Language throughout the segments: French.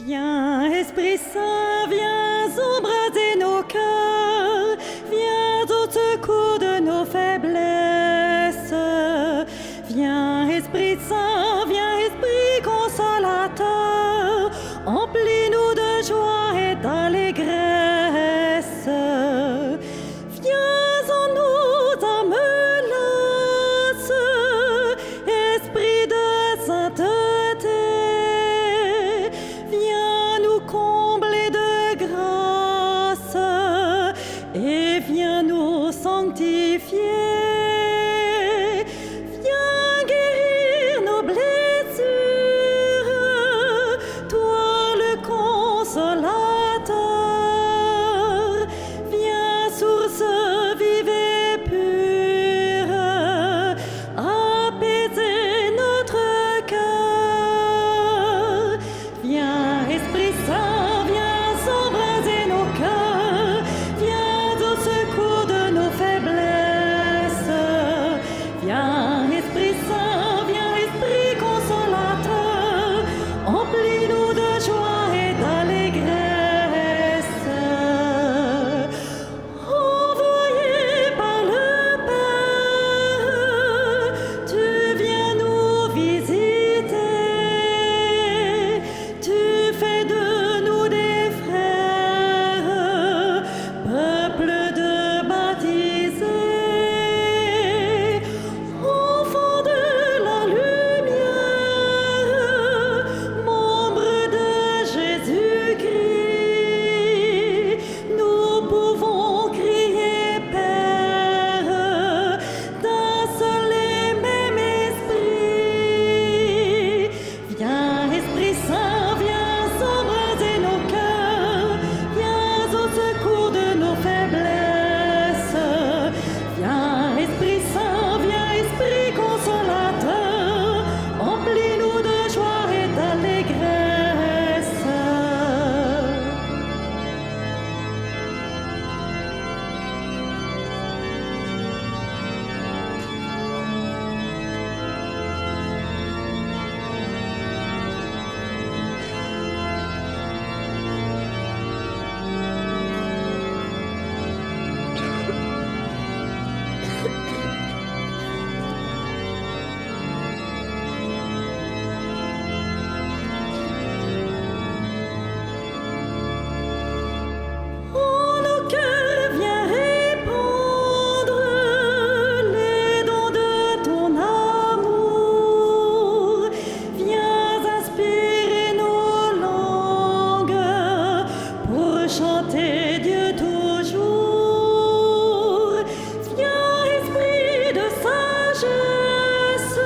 Viens, Esprit Saint, viens embraser nos cœurs, viens au secours de nos faiblesses. Viens, Esprit Saint, viens, Esprit consolateur, emplis-nous de joie et d'allégresse. Viens en nous, âme lasse, Esprit de sainteté, viens nous combler de grâce et viens nous sanctifier. Viens guérir nos blessures, toi le consolateur. Viens, source vive et pure, apaiser notre cœur. Viens, Esprit Saint, viens embraser nos cœurs, viens au secours de nos faiblesses. Viens, Esprit Saint, viens, Esprit consolateur, emplis-nous de joie et d'allégresse. Envoyé par le Père, tu viens nous visiter, tu fais de nous des frères, peuple de baptisés, enfants de la lumière, membres de Jésus-Christ. Nous pouvons crier Père, d'un seul et même esprit. Viens, Esprit Saint, viens embraser nos cœurs, viens au secours de nos faiblesses. Viens, Esprit Saint, viens, Esprit consolateur, emplis-nous de joie et d'allégresse. En nos cœurs, viens répandre les dons de ton amour. Viens inspirer nos langues pour chanter Dieu toujours. Viens, Esprit de sagesse,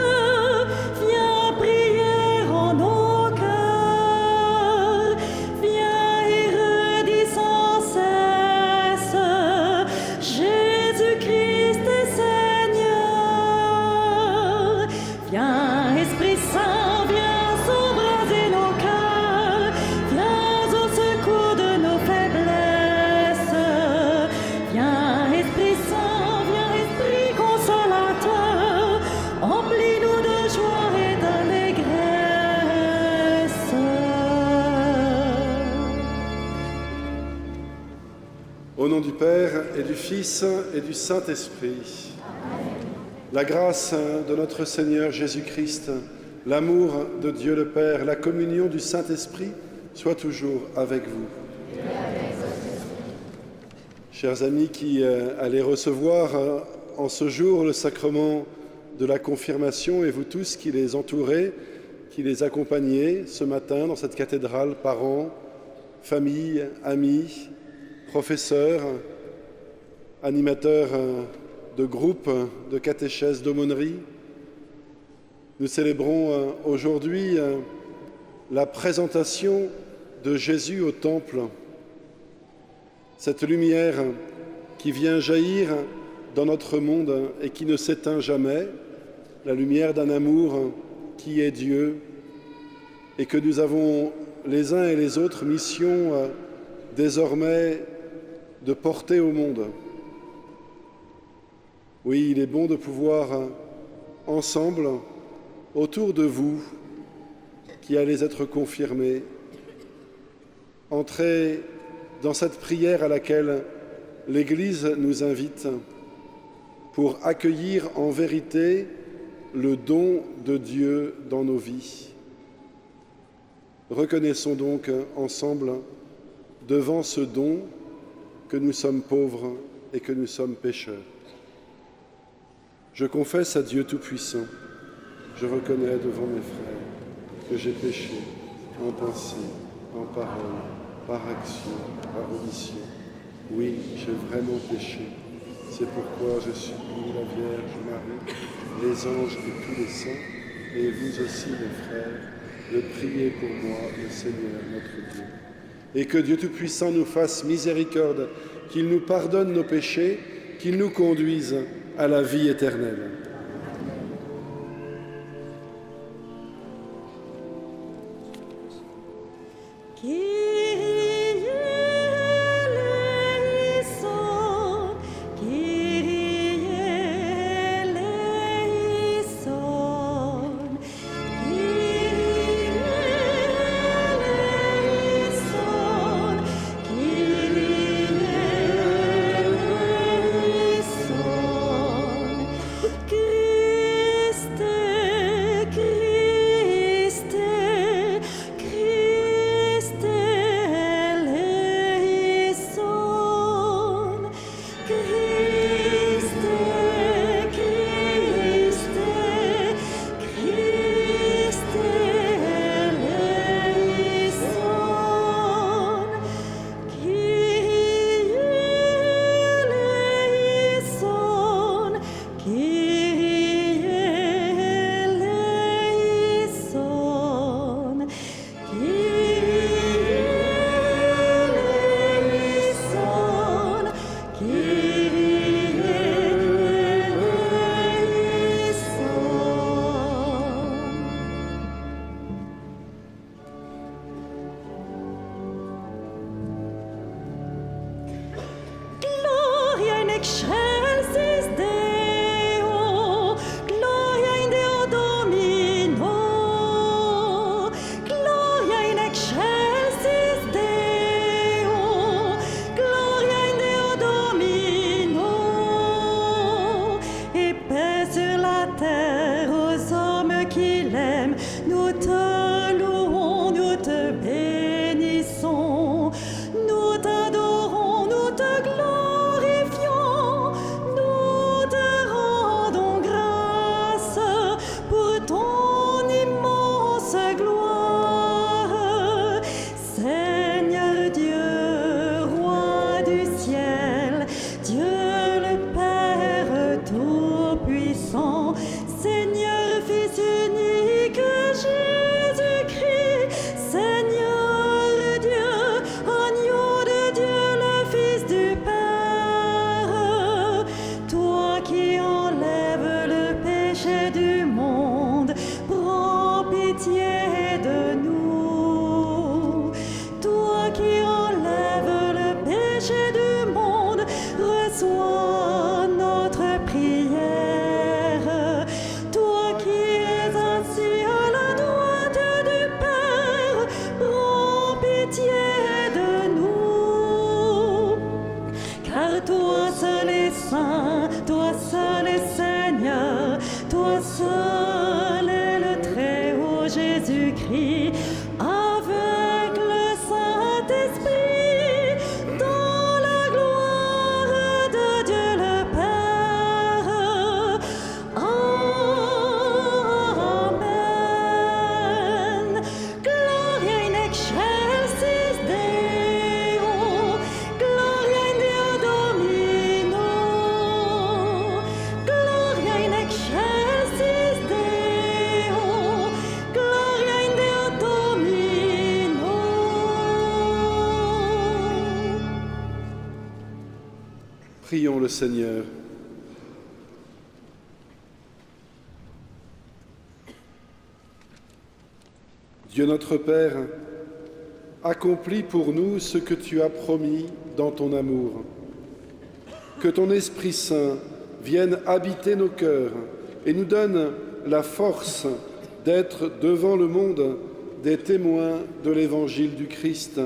viens prier en nos cœurs. Viens et redis sans cesse, Jésus-Christ est Seigneur. Viens, Esprit Saint, viens embraser nos cœurs, viens au secours de nos faiblesses. Viens, Esprit Saint, viens, Esprit consolateur, emplis-nous de joie et d'allégresse. Au nom du Père et du Fils et du Saint-Esprit. La grâce de notre Seigneur Jésus-Christ, l'amour de Dieu le Père, la communion du Saint-Esprit soit toujours avec vous. Chers amis qui allez recevoir en ce jour le sacrement de la confirmation, et vous tous qui les entourez, qui les accompagnez ce matin dans cette cathédrale, parents, familles, amis, professeurs, animateurs de groupes, de catéchèse, d'aumônerie. Nous célébrons aujourd'hui la présentation de Jésus au Temple, cette lumière qui vient jaillir dans notre monde et qui ne s'éteint jamais, la lumière d'un amour qui est Dieu et que nous avons les uns et les autres mission désormais de porter au monde. Oui, il est bon de pouvoir ensemble, autour de vous, qui allez être confirmés, entrer dans cette prière à laquelle l'Église nous invite pour accueillir en vérité le don de Dieu dans nos vies. Reconnaissons donc ensemble devant ce don que nous sommes pauvres et que nous sommes pécheurs. Je confesse à Dieu Tout-Puissant, je reconnais devant mes frères que j'ai péché en pensée, en parole, par action, par omission. Oui, j'ai vraiment péché. C'est pourquoi je supplie la Vierge Marie, les anges et tous les saints, et vous aussi, mes frères, de prier pour moi, le Seigneur notre Dieu. Et que Dieu Tout-Puissant nous fasse miséricorde, qu'il nous pardonne nos péchés, qu'il nous conduise à la vie éternelle. Prions le Seigneur. Dieu notre Père, accomplis pour nous ce que tu as promis dans ton amour. Que ton Esprit Saint vienne habiter nos cœurs et nous donne la force d'être devant le monde des témoins de l'Évangile du Christ,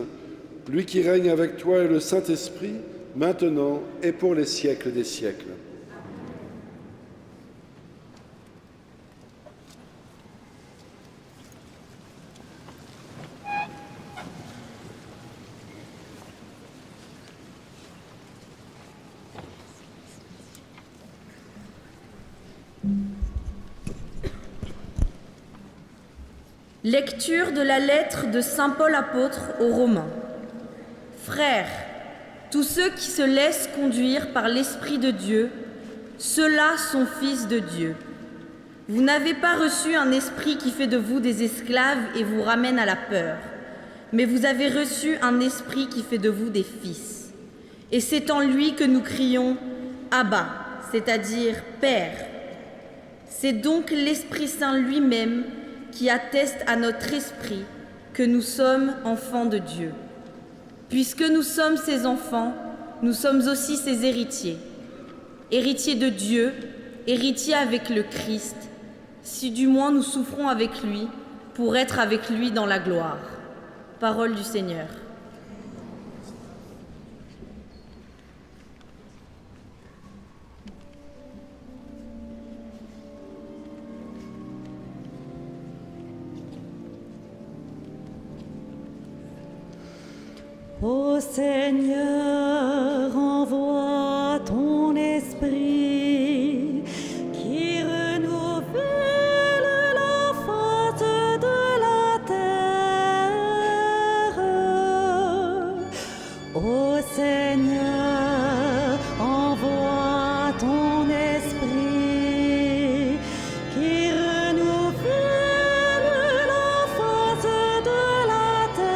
lui qui règne avec toi et le Saint-Esprit, maintenant et pour les siècles des siècles. Lecture de la lettre de saint Paul apôtre aux Romains. Frères, tous ceux qui se laissent conduire par l'Esprit de Dieu, ceux-là sont fils de Dieu. Vous n'avez pas reçu un esprit qui fait de vous des esclaves et vous ramène à la peur, mais vous avez reçu un esprit qui fait de vous des fils. Et c'est en lui que nous crions « Abba », c'est-à-dire « Père ». C'est donc l'Esprit Saint lui-même qui atteste à notre esprit que nous sommes enfants de Dieu. Puisque nous sommes ses enfants, nous sommes aussi ses héritiers. Héritiers de Dieu, héritiers avec le Christ, si du moins nous souffrons avec lui, pour être avec lui dans la gloire. Parole du Seigneur. Ô Seigneur, envoie ton esprit qui renouvelle la face de la terre. Ô Seigneur, envoie ton esprit qui renouvelle la face de la terre.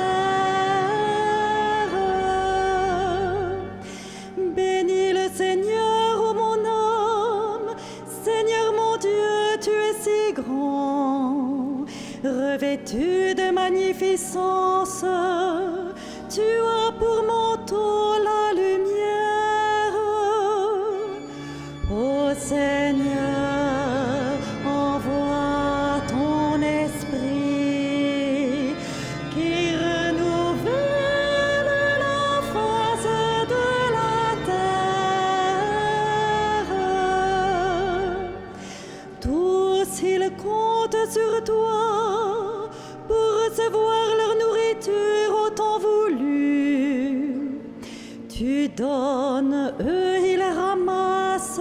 Bénis le Seigneur, ô mon âme. Seigneur mon Dieu, tu es si grand. Revêtu de magnificence, tu as pour manteau la lumière. Ô Seigneur, envoie ton esprit qui renouvelle la face de la terre. Tous ils comptent sur toi pour recevoir leur nourriture au temps voulu. Tu donnes, eux ils ramassent.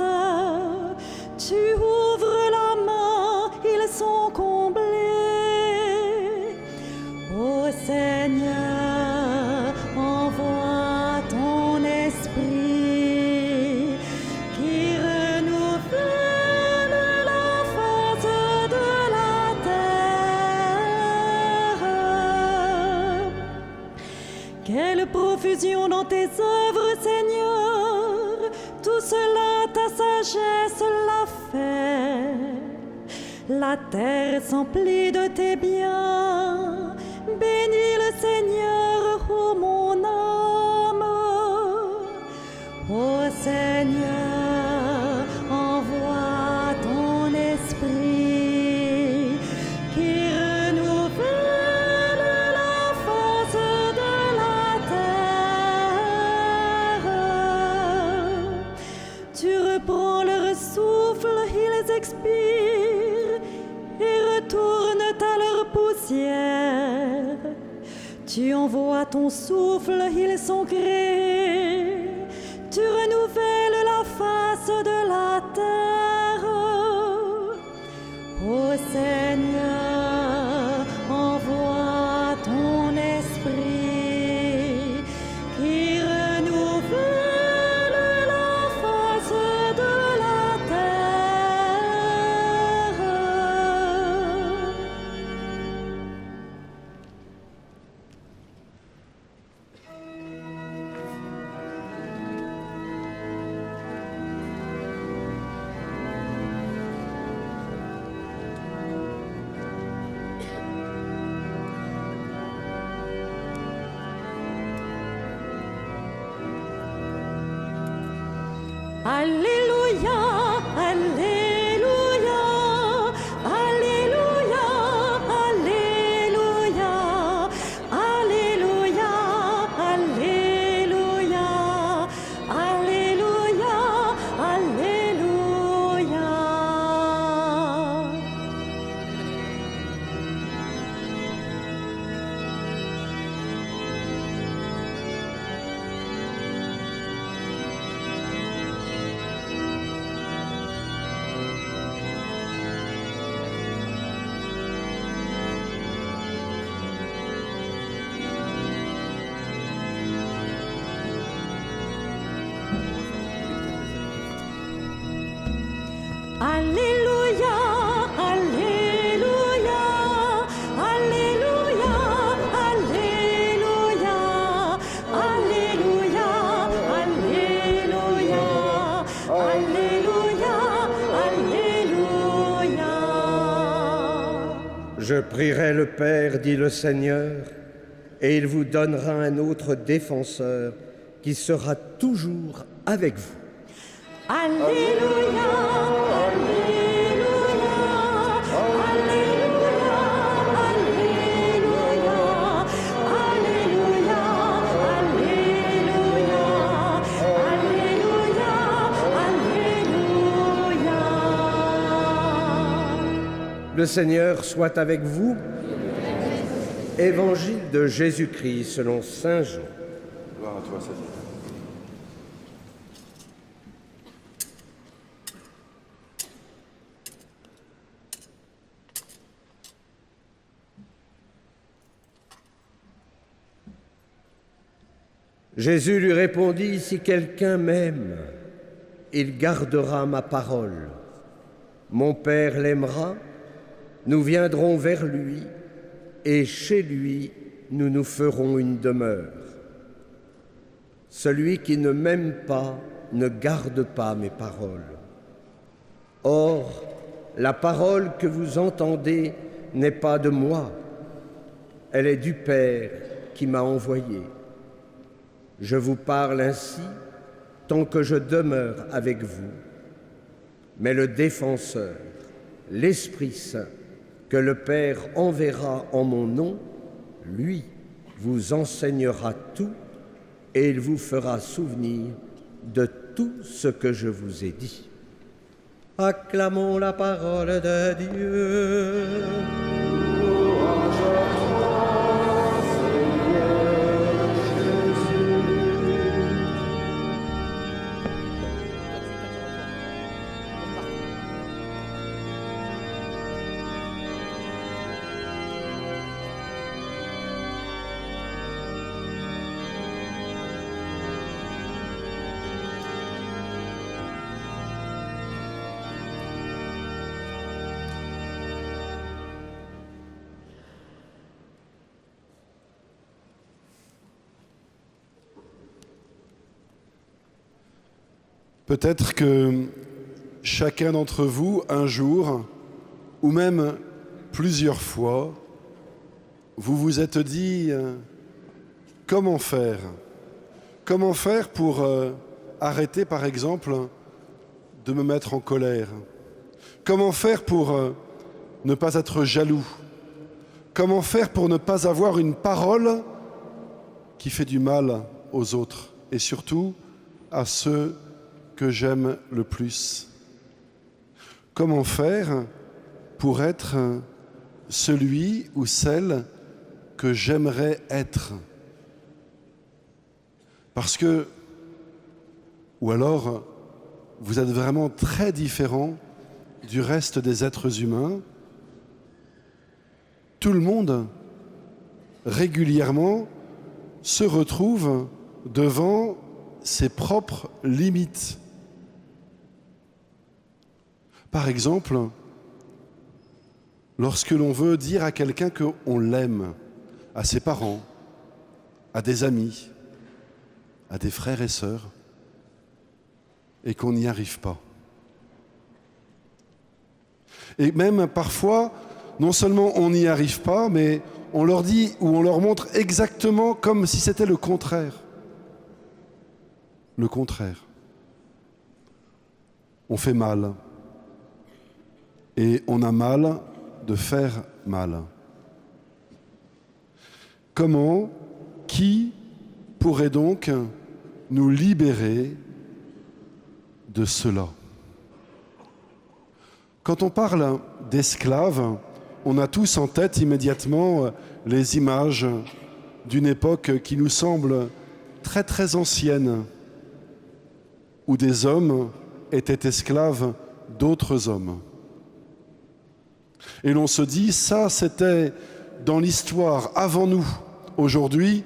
Tu ouvres la main, ils sont comblés. Ô Seigneur, envoie ton esprit qui renouvelle la face de la terre. Quelle profusion dans tes œuvres, Seigneur, tout cela ta sagesse l'a fait. La terre s'emplit de tes biens, bénis le Seigneur, ô mon âme. Ô Seigneur, envoie ton esprit qui renouvelle la face de la terre. Tu reprends leur souffle, ils expirent et retournent à leur poussière. Tu envoies ton souffle, ils sont créés. Tu renouvelles la face de la terre. Ô Seigneur, envoie ton esprit qui renouvelle la face de la terre. Alléluia, Alléluia, Alléluia, Alléluia, Alléluia, Alléluia, Alléluia, Alléluia, Alléluia, Alléluia, Alléluia, Alléluia, Alléluia. Je prierai le Père, dit le Seigneur, et il vous donnera un autre défenseur qui sera toujours avec vous. Alléluia, Alléluia, Alléluia, Alléluia, Alléluia, Alléluia, Alléluia, Alléluia. Le Seigneur soit avec vous. Évangile de Jésus-Christ selon saint Jean. Gloire à toi, Seigneur. Jésus lui répondit, « Si quelqu'un m'aime, il gardera ma parole. Mon Père l'aimera, nous viendrons vers lui, et chez lui, nous nous ferons une demeure. Celui qui ne m'aime pas ne garde pas mes paroles. Or, la parole que vous entendez n'est pas de moi, elle est du Père qui m'a envoyé. Je vous parle ainsi tant que je demeure avec vous. Mais le Défenseur, l'Esprit Saint, que le Père enverra en mon nom, lui vous enseignera tout et il vous fera souvenir de tout ce que je vous ai dit. Acclamons la parole de Dieu. Peut-être que chacun d'entre vous, un jour, ou même plusieurs fois, vous vous êtes dit comment faire? Comment faire pour arrêter, par exemple, de me mettre en colère? Comment faire pour ne pas être jaloux? Comment faire pour ne pas avoir une parole qui fait du mal aux autres et surtout à ceux que j'aime le plus? Comment faire pour être celui ou celle que j'aimerais être? Parce que, ou alors, vous êtes vraiment très différent du reste des êtres humains. Tout le monde, régulièrement, se retrouve devant ses propres limites. Par exemple, lorsque l'on veut dire à quelqu'un qu'on l'aime, à ses parents, à des amis, à des frères et sœurs, et qu'on n'y arrive pas. Et même parfois, non seulement on n'y arrive pas, mais on leur dit ou on leur montre exactement comme si c'était le contraire. Le contraire. On fait mal. Et on a mal de faire mal. Comment, qui pourrait donc nous libérer de cela? Quand on parle d'esclaves, on a tous en tête immédiatement les images d'une époque qui nous semble très très ancienne, où des hommes étaient esclaves d'autres hommes. Et l'on se dit, ça c'était dans l'histoire avant nous. Aujourd'hui,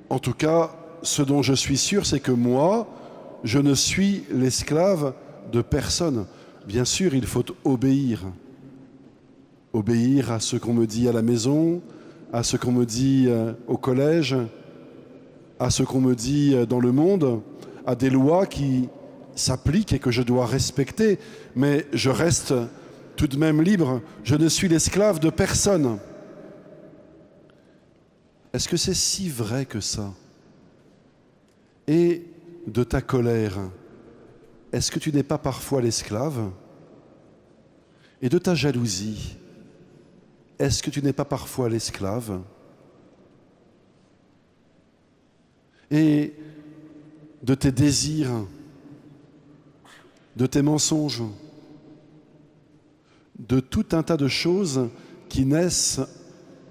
en tout cas, ce dont je suis sûr, c'est que moi, je ne suis l'esclave de personne. bien sûr, il faut obéir. Obéir à ce qu'on me dit à la maison, à ce qu'on me dit au collège, à ce qu'on me dit dans le monde, à des lois qui s'appliquent et que je dois respecter. Mais je reste tout de même libre. Je ne suis l'esclave de personne. Est-ce que c'est si vrai que ça? Et de ta colère, est-ce que tu n'es pas parfois l'esclave? Et de ta jalousie, est-ce que tu n'es pas parfois l'esclave? Et de tes désirs, de tes mensonges, de tout un tas de choses qui naissent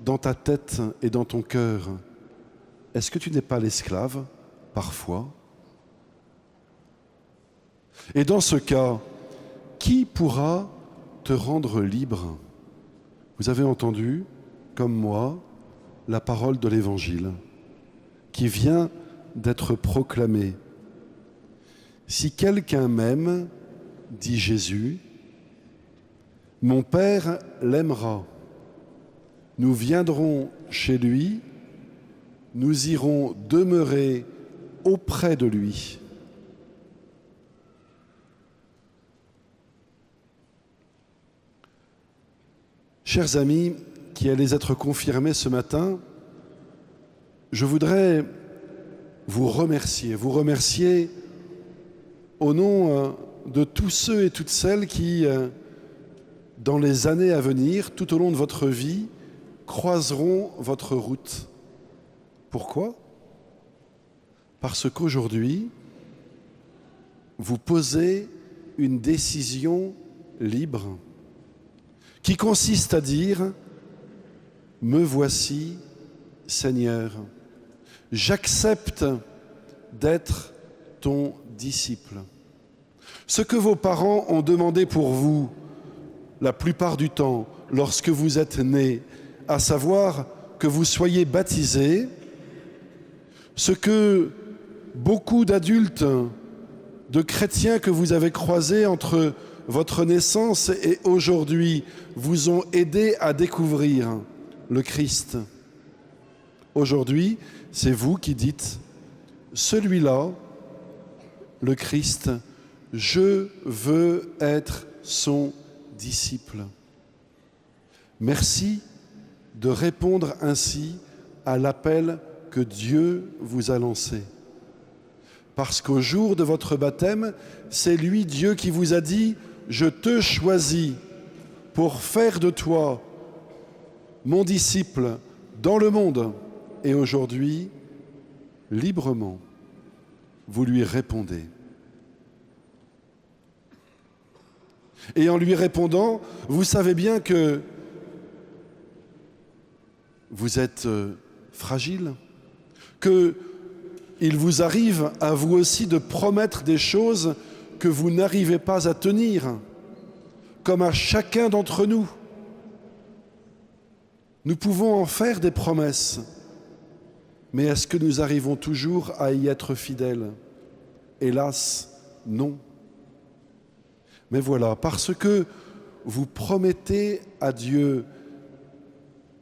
dans ta tête et dans ton cœur, est-ce que tu n'es pas l'esclave parfois? Et dans ce cas, qui pourra te rendre libre? Vous avez entendu, comme moi, la parole de l'Évangile qui vient d'être proclamée. Si quelqu'un m'aime, dit Jésus, mon Père l'aimera. Nous viendrons chez lui, nous irons demeurer auprès de lui. Chers amis qui allez être confirmés ce matin, je voudrais vous remercier au nom de tous ceux et toutes celles qui, dans les années à venir, tout au long de votre vie, croiseront votre route. Pourquoi? Parce qu'aujourd'hui, vous posez une décision libre qui consiste à dire « Me voici, Seigneur, j'accepte d'être ton disciple. » Ce que vos parents ont demandé pour vous, la plupart du temps, lorsque vous êtes nés, à savoir que vous soyez baptisés, ce que beaucoup d'adultes, de chrétiens que vous avez croisés entre votre naissance et aujourd'hui vous ont aidé à découvrir le Christ. Aujourd'hui, c'est vous qui dites, celui-là, le Christ, je veux être son disciple. Merci de répondre ainsi à l'appel que Dieu vous a lancé. Parce qu'au jour de votre baptême, c'est lui, Dieu, qui vous a dit « Je te choisis pour faire de toi mon disciple dans le monde. » Et aujourd'hui, librement, vous lui répondez. Et en lui répondant, vous savez bien que vous êtes fragile, qu'il vous arrive à vous aussi de promettre des choses que vous n'arrivez pas à tenir, comme à chacun d'entre nous. Nous pouvons en faire des promesses, mais est-ce que nous arrivons toujours à y être fidèles? Hélas, non. Mais voilà, parce que vous promettez à Dieu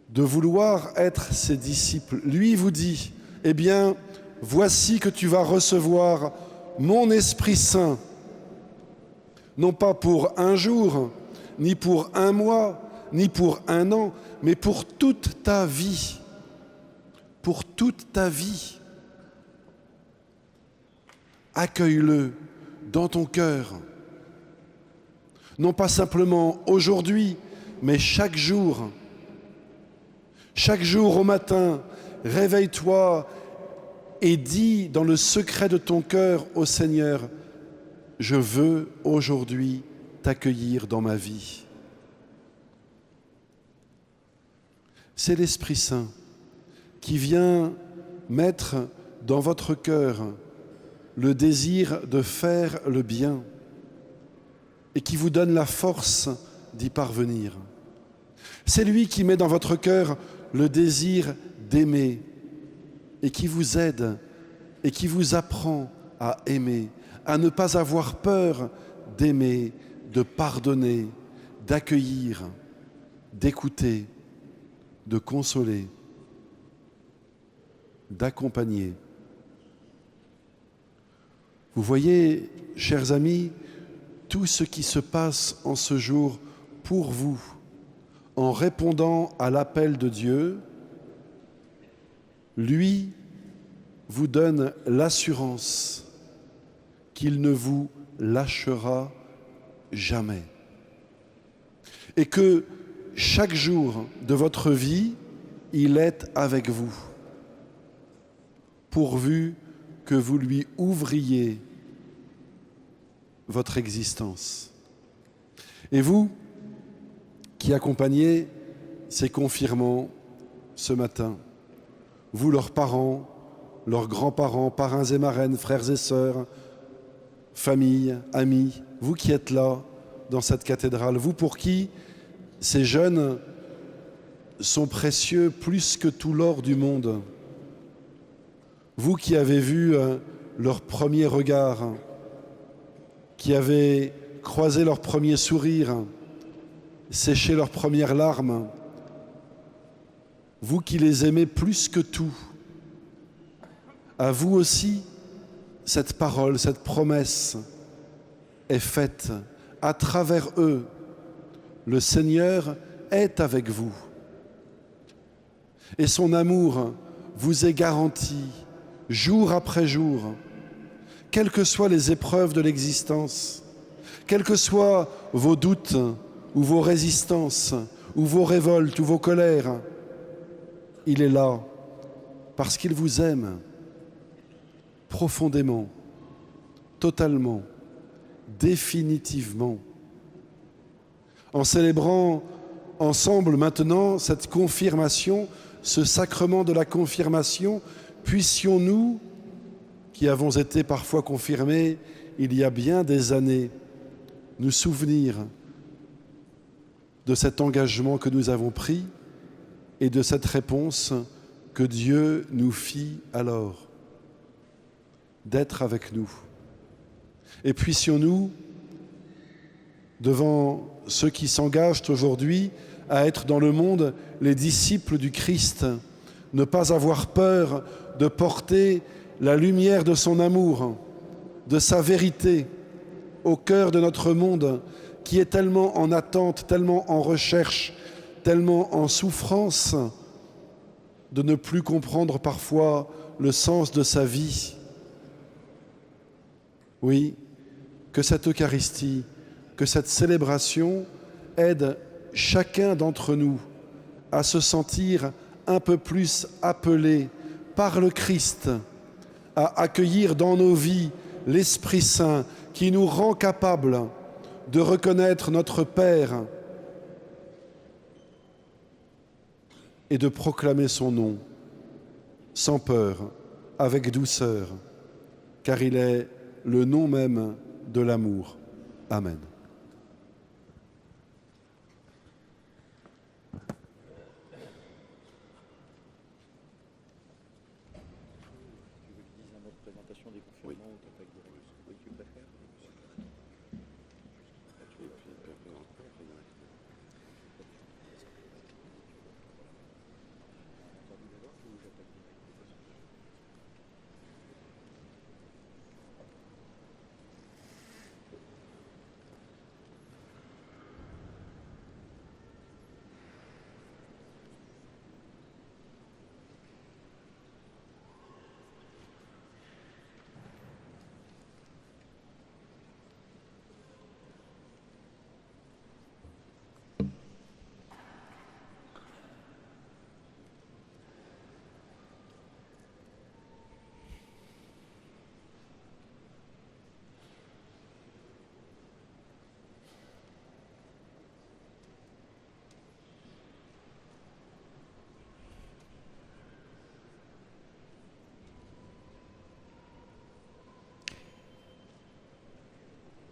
de vouloir être ses disciples, lui vous dit, eh bien, voici que tu vas recevoir mon Esprit Saint, non pas pour un jour, ni pour un mois, ni pour un an, mais pour toute ta vie. Pour toute ta vie. Accueille-le dans ton cœur. Non pas simplement aujourd'hui, mais chaque jour. Chaque jour au matin, réveille-toi et dis dans le secret de ton cœur au Seigneur, je veux aujourd'hui t'accueillir dans ma vie. C'est l'Esprit Saint qui vient mettre dans votre cœur le désir de faire le bien et qui vous donne la force d'y parvenir. C'est lui qui met dans votre cœur le désir d'aimer et qui vous aide et qui vous apprend à aimer, à ne pas avoir peur d'aimer, de pardonner, d'accueillir, d'écouter, de consoler, d'accompagner. Vous voyez, chers amis, tout ce qui se passe en ce jour pour vous, en répondant à l'appel de Dieu, lui vous donne l'assurance qu'il ne vous lâchera jamais. Et que chaque jour de votre vie, il est avec vous, pourvu que vous lui ouvriez votre existence. Et vous, qui accompagnez ces confirmants ce matin, vous, leurs parents, leurs grands-parents, parrains et marraines, frères et sœurs, familles, amis, vous qui êtes là dans cette cathédrale, vous pour qui ces jeunes sont précieux plus que tout l'or du monde, vous qui avez vu leur premier regard, qui avez croisé leur premier sourire, séché leurs premières larmes, vous qui les aimez plus que tout, à vous aussi, cette parole, cette promesse est faite. À travers eux, le Seigneur est avec vous. Et son amour vous est garanti jour après jour, quelles que soient les épreuves de l'existence, quels que soient vos doutes ou vos résistances, ou vos révoltes ou vos colères, il est là parce qu'il vous aime profondément, totalement, définitivement. En célébrant ensemble maintenant cette confirmation, ce sacrement de la confirmation, puissions-nous, qui avons été parfois confirmés il y a bien des années, nous souvenir de cet engagement que nous avons pris et de cette réponse que Dieu nous fit alors, d'être avec nous. Et puissions-nous, devant ceux qui s'engagent aujourd'hui à être dans le monde les disciples du Christ, ne pas avoir peur de porter la lumière de son amour, de sa vérité au cœur de notre monde qui est tellement en attente, tellement en recherche, tellement en souffrance de ne plus comprendre parfois le sens de sa vie. Oui, que cette Eucharistie, que cette célébration aide chacun d'entre nous à se sentir un peu plus appelé par le Christ à accueillir dans nos vies l'Esprit Saint qui nous rend capables de reconnaître notre Père et de proclamer son nom sans peur, avec douceur, car il est le nom même de l'amour. Amen.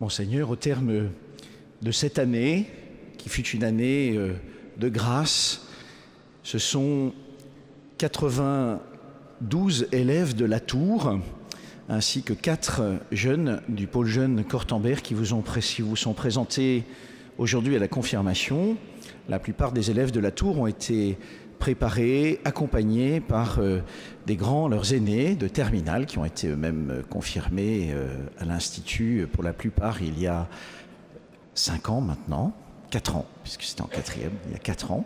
Monseigneur, au terme de cette année, qui fut une année de grâce, ce sont 92 élèves de la Tour, ainsi que 4 jeunes du pôle jeune Cortambert qui vous sont présentés aujourd'hui à la confirmation. La plupart des élèves de la Tour ont été préparés, accompagnés par des grands, leurs aînés de terminale, qui ont été eux-mêmes confirmés à l'Institut, pour la plupart il y a 5 ans maintenant, 4 ans, puisque c'était en 4e, il y a 4 ans.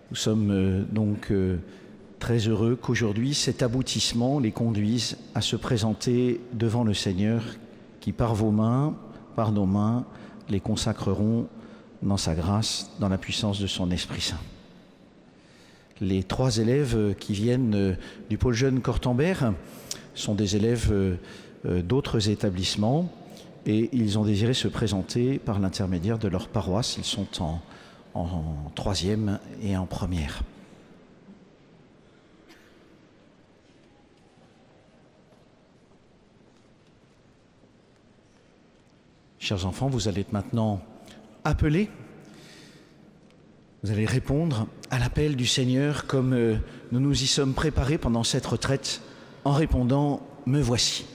Nous sommes donc très heureux qu'aujourd'hui cet aboutissement les conduise à se présenter devant le Seigneur qui, par vos mains, par nos mains, les consacreront dans sa grâce, dans la puissance de son Esprit Saint. Les 3 élèves qui viennent du pôle jeune Cortambert sont des élèves d'autres établissements et ils ont désiré se présenter par l'intermédiaire de leur paroisse. Ils sont en 3e et en 1re. Chers enfants, vous allez être maintenant appelés. Vous allez répondre à l'appel du Seigneur comme nous nous y sommes préparés pendant cette retraite en répondant « Me voici ».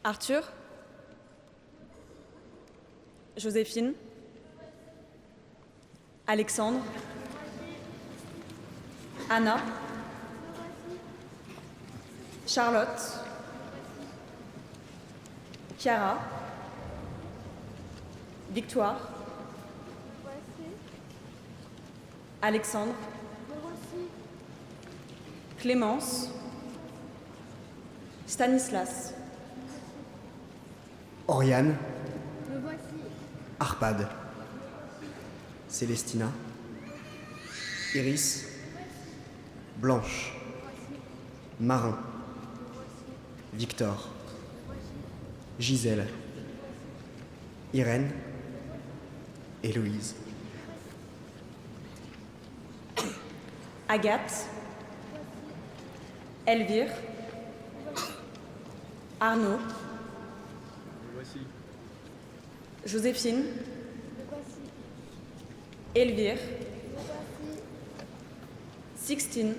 Arthur, Joséphine, Alexandre, Anna, Charlotte, Chiara, Victoire, Alexandre, Clémence, Stanislas, Oriane, Arpad, Célestina, Iris, Blanche, Marin, Victor, Gisèle, Irène, Héloïse, Agathe, Elvire, Arnaud, Joséphine, Elvire, Sixtine,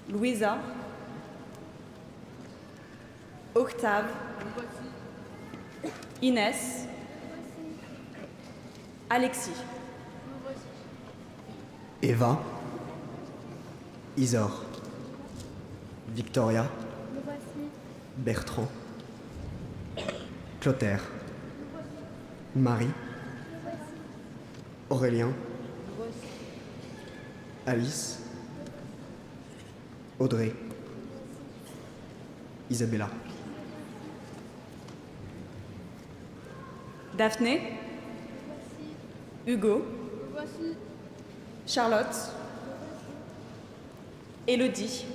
Louisa, Octave, Inès, Alexis, Eva, Isor, Victoria, Bertrand, Clotaire, Marie, Aurélien, Alice, Audrey, Isabella, Daphné, Hugo, Charlotte, Élodie,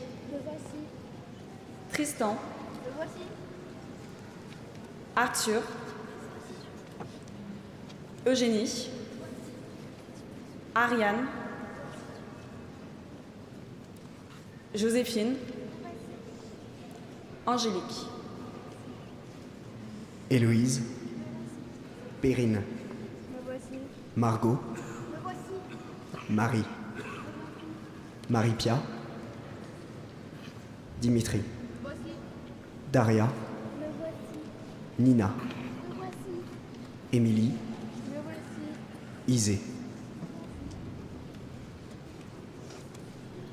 Tristan, Arthur, Eugénie, Ariane, Joséphine, Angélique, Héloïse, Perrine, Margot, Marie, Marie-Pia, Dimitri, Daria, Nina, Émilie, Isée,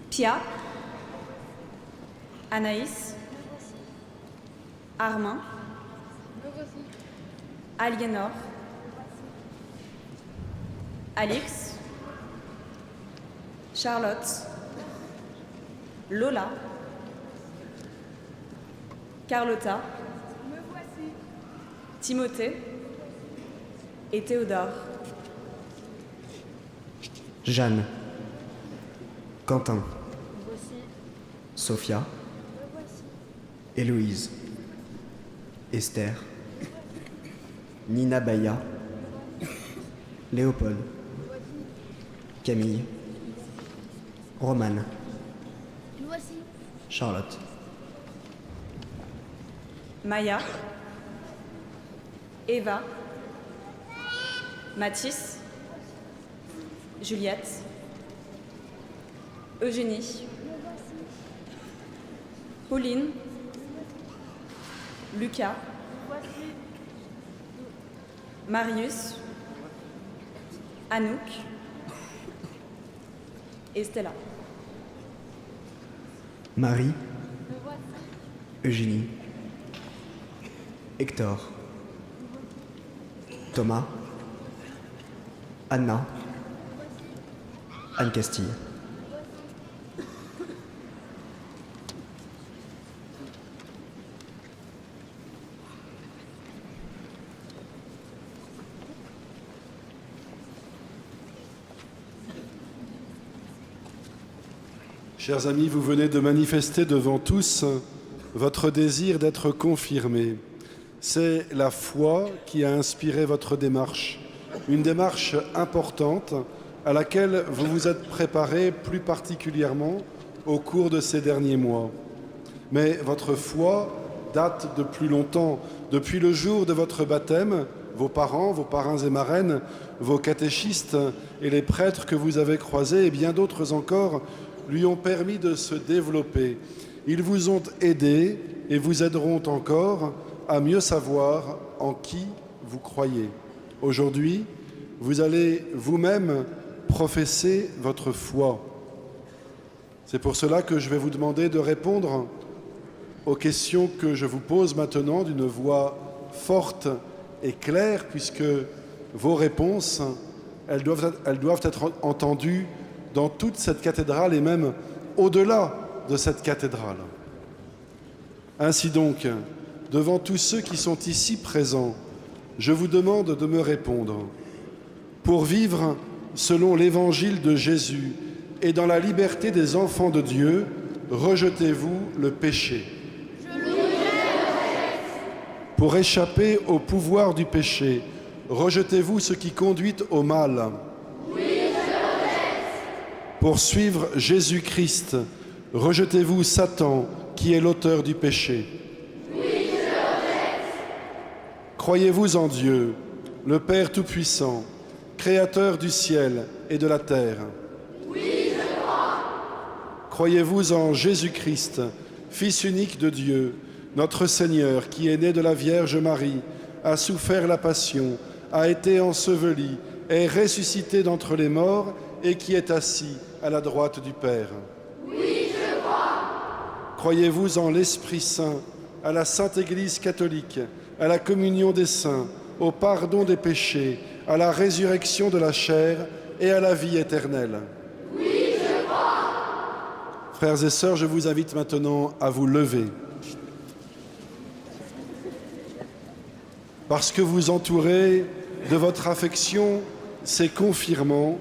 Pia, Anaïs, Armin, Aliénor, Alix, Charlotte, Lola, Carlotta, Timothée et Théodore. Jeanne, Quentin, Sophia, Héloïse, Esther, Nina Baya, Léopold, Camille, Romane, Charlotte, Maya, Eva, Mathis, Juliette, Eugénie, Pauline, Lucas, Marius, Anouk et Stella. Marie, Eugénie, Hector, Thomas, Anna, Anne Castille. Chers amis, vous venez de manifester devant tous votre désir d'être confirmés. C'est la foi qui a inspiré votre démarche, une démarche importante à laquelle vous vous êtes préparés plus particulièrement au cours de ces derniers mois. Mais votre foi date de plus longtemps, depuis le jour de votre baptême. Vos parrains et marraines, vos catéchistes et les prêtres que vous avez croisés et bien d'autres encore lui ont permis de se développer. Ils vous ont aidé et vous aideront encore à mieux savoir en qui vous croyez. Aujourd'hui, vous allez vous-même professer votre foi. C'est pour cela que je vais vous demander de répondre aux questions que je vous pose maintenant d'une voix forte et claire, puisque vos réponses, elles doivent être entendues dans toute cette cathédrale et même au-delà de cette cathédrale. Ainsi donc, devant tous ceux qui sont ici présents, je vous demande de me répondre. Pour vivre selon l'évangile de Jésus et dans la liberté des enfants de Dieu, rejetez-vous le péché. Pour échapper au pouvoir du péché, rejetez-vous ce qui conduit au mal. Pour suivre Jésus-Christ, rejetez-vous Satan, qui est l'auteur du péché. Croyez-vous en Dieu, le Père Tout-Puissant, Créateur du ciel et de la terre? Croyez-vous en Jésus-Christ, Fils unique de Dieu, notre Seigneur, qui est né de la Vierge Marie, a souffert la passion, a été enseveli, est ressuscité d'entre les morts et qui est assis à la droite du Père? Oui, je crois. Croyez-vous en l'Esprit Saint, à la Sainte Église catholique, à la communion des saints, au pardon des péchés, à la résurrection de la chair et à la vie éternelle? Oui, je crois. Frères et sœurs, je vous invite maintenant à vous lever. Parce que vous entourez de votre affection ces confirmants,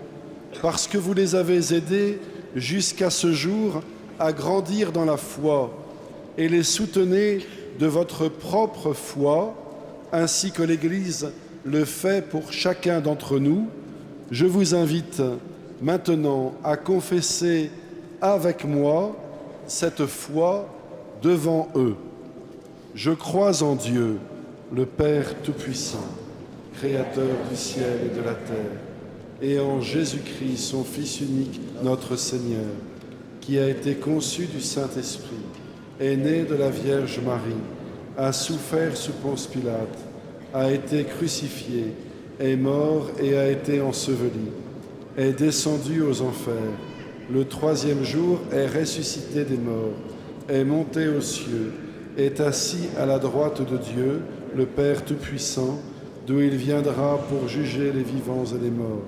parce que vous les avez aidés jusqu'à ce jour à grandir dans la foi et les soutenez de votre propre foi, ainsi que l'Église le fait pour chacun d'entre nous, je vous invite maintenant à confesser avec moi cette foi devant eux. Je crois en Dieu, le Père Tout-Puissant, Créateur du ciel et de la terre, et en Jésus-Christ, son Fils unique, notre Seigneur, qui a été conçu du Saint-Esprit, est né de la Vierge Marie, a souffert sous Ponce Pilate, a été crucifié, est mort et a été enseveli, est descendu aux enfers, le troisième jour est ressuscité des morts, est monté aux cieux, est assis à la droite de Dieu, le Père Tout-Puissant, d'où il viendra pour juger les vivants et les morts.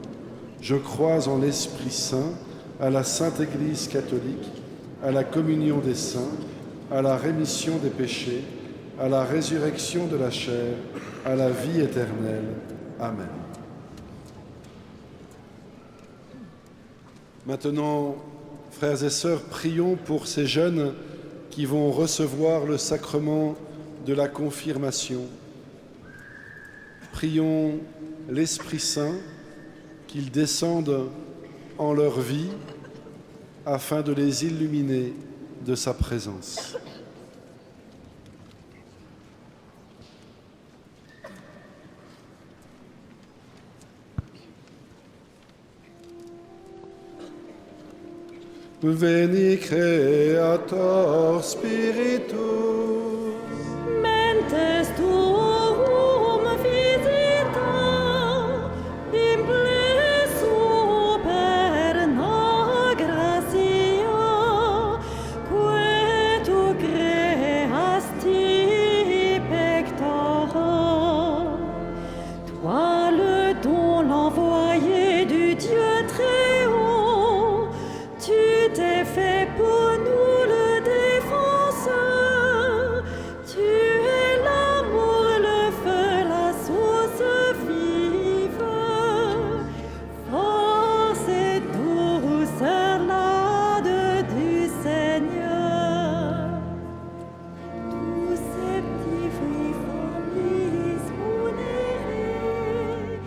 Je crois en l'Esprit Saint, à la Sainte Église catholique, à la communion des saints, à la rémission des péchés, à la résurrection de la chair, à la vie éternelle. Amen. Maintenant, frères et sœurs, prions pour ces jeunes qui vont recevoir le sacrement de la confirmation. Prions l'Esprit Saint qu'il descende en leur vie afin de les illuminer de sa présence. Veni Creator Spiritus, Mentes tuum visita, imple superna gratia, que tu creasti pectora. Toi le don, l'envoyé du Dieu très haut, tu t'es fait pour nous le défenseur. Tu es l'amour, le feu, la source vive. Force et douceur l'âme du Seigneur. Tous ces petits fruits familis onérés,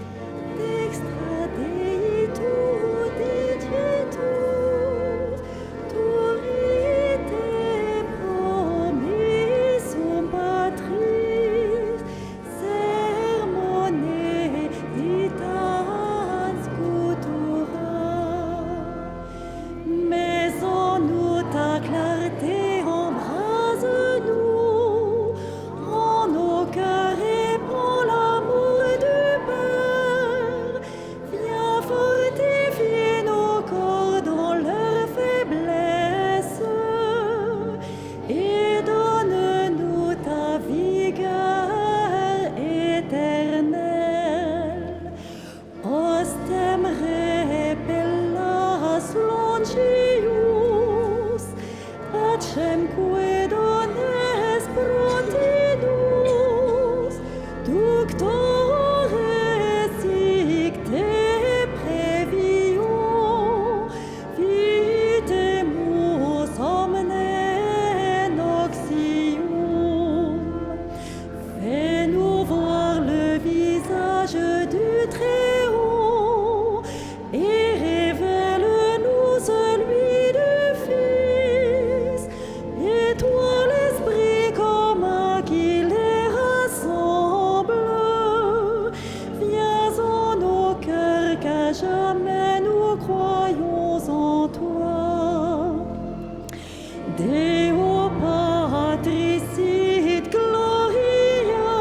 d'extra Dei tutti turite promissum Patris, sermone ditans scutura. Mais en nous ta clarté embrase-nous, en nos cœurs répand l'amour du Père. Viens fortifier nos corps dans leur faiblesse et donne-nous ta vigueur éternelle. Ostem repellas longius, pacemque dones prontinus, ductore sic te previum, vitemus omne noxium. Fais-nous voir le visage du Très-Haut et révèle-nous celui du Fils. Et toi, l'Esprit commun qui les rassemble, viens en nos cœurs qu'à jamais nous croyons en toi. Deo Patricit Gloria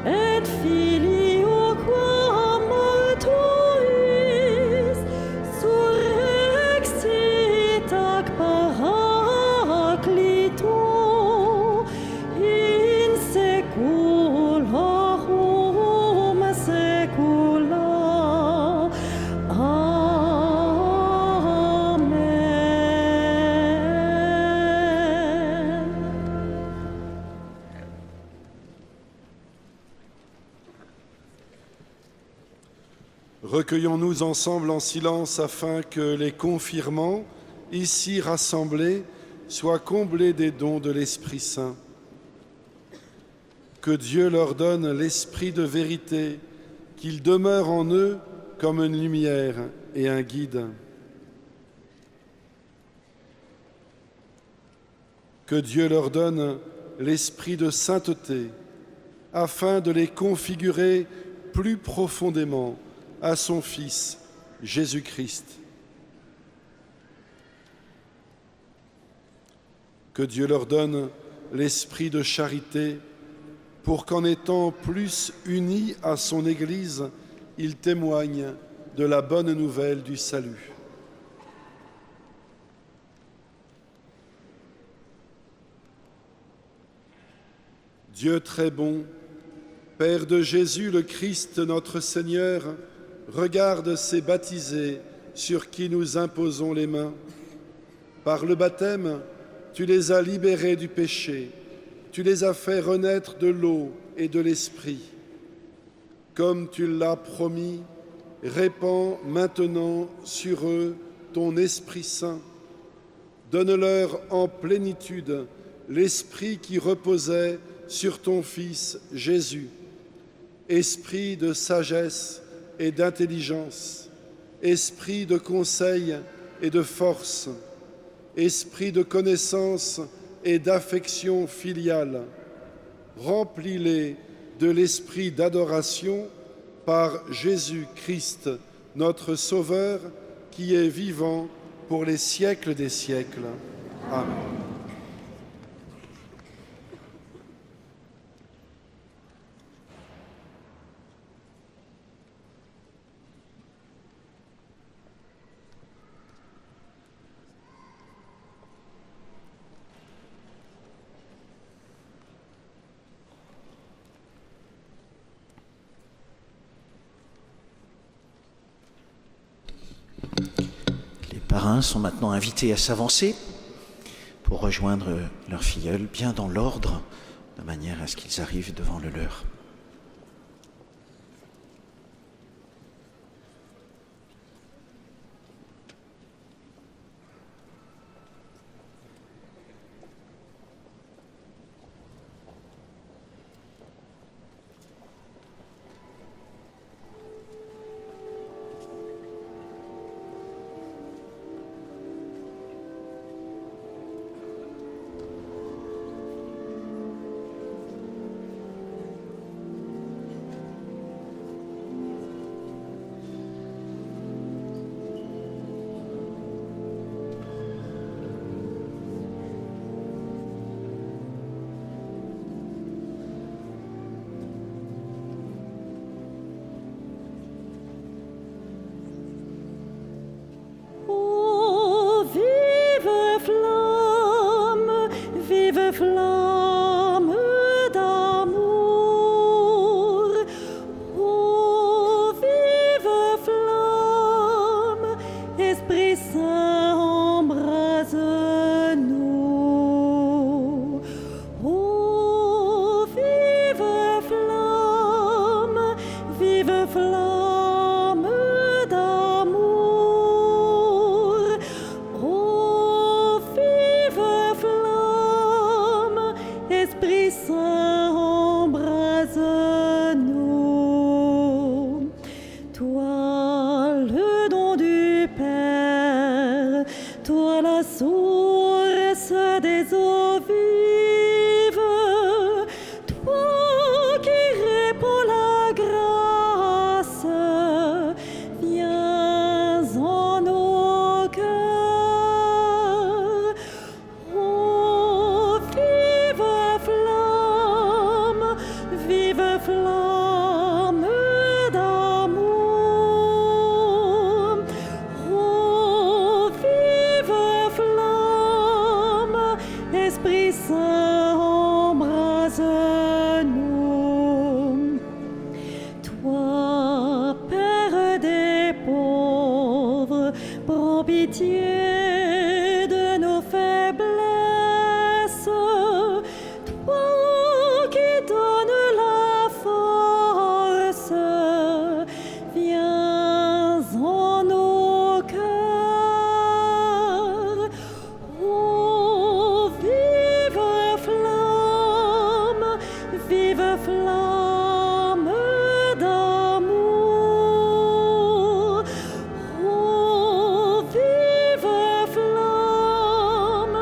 et Filio quam mortuis surrexit ac Paraclito in seculorum secula. Amen. recueillons-nous ensemble en silence afin que les confirmants, ici rassemblés, soient comblés des dons de l'Esprit Saint. Que Dieu leur donne l'esprit de vérité, qu'il demeure en eux comme une lumière et un guide. Que Dieu leur donne l'esprit de sainteté, afin de les configurer plus profondément à son Fils, Jésus-Christ. Que Dieu leur donne l'esprit de charité, pour qu'en étant plus unis à son Église, ils témoignent de la bonne nouvelle du salut. Dieu très bon, Père de Jésus le Christ notre Seigneur, regarde ces baptisés sur qui nous imposons les mains. Par le baptême, tu les as libérés du péché, tu les as fait renaître de l'eau et de l'Esprit. Comme tu l'as promis, répands maintenant sur eux ton Esprit Saint. Donne-leur en plénitude l'Esprit qui reposait sur ton Fils Jésus, esprit de sagesse et d'intelligence, esprit de conseil et de force, esprit de connaissance et d'affection filiale. Remplis-les de l'esprit d'adoration par Jésus-Christ, notre Sauveur, qui est vivant pour les siècles des siècles. Amen. Les parrains sont maintenant invités à s'avancer pour rejoindre leur filleule, bien dans l'ordre, de manière à ce qu'ils arrivent devant le leur. Oh, vive flamme d'amour. Oh, vive flamme, Esprit Saint, embrase-nous. Oh, vive flamme d'amour. Oh, vive flamme, Esprit Saint, embrase-nous. Toi, le don du Père, toi, la source des eaux vives, toi qui répands la grâce, viens en nos cœurs. Oh, vive flamme d'amour. Oh, vive flamme, Esprit Saint, embrase-nous. Toi, Père des pauvres, prends pitié de nos faiblesses. Toi qui donnes la force, viens en nos cœurs. Oh, vive flamme d'amour. Oh, vive flamme,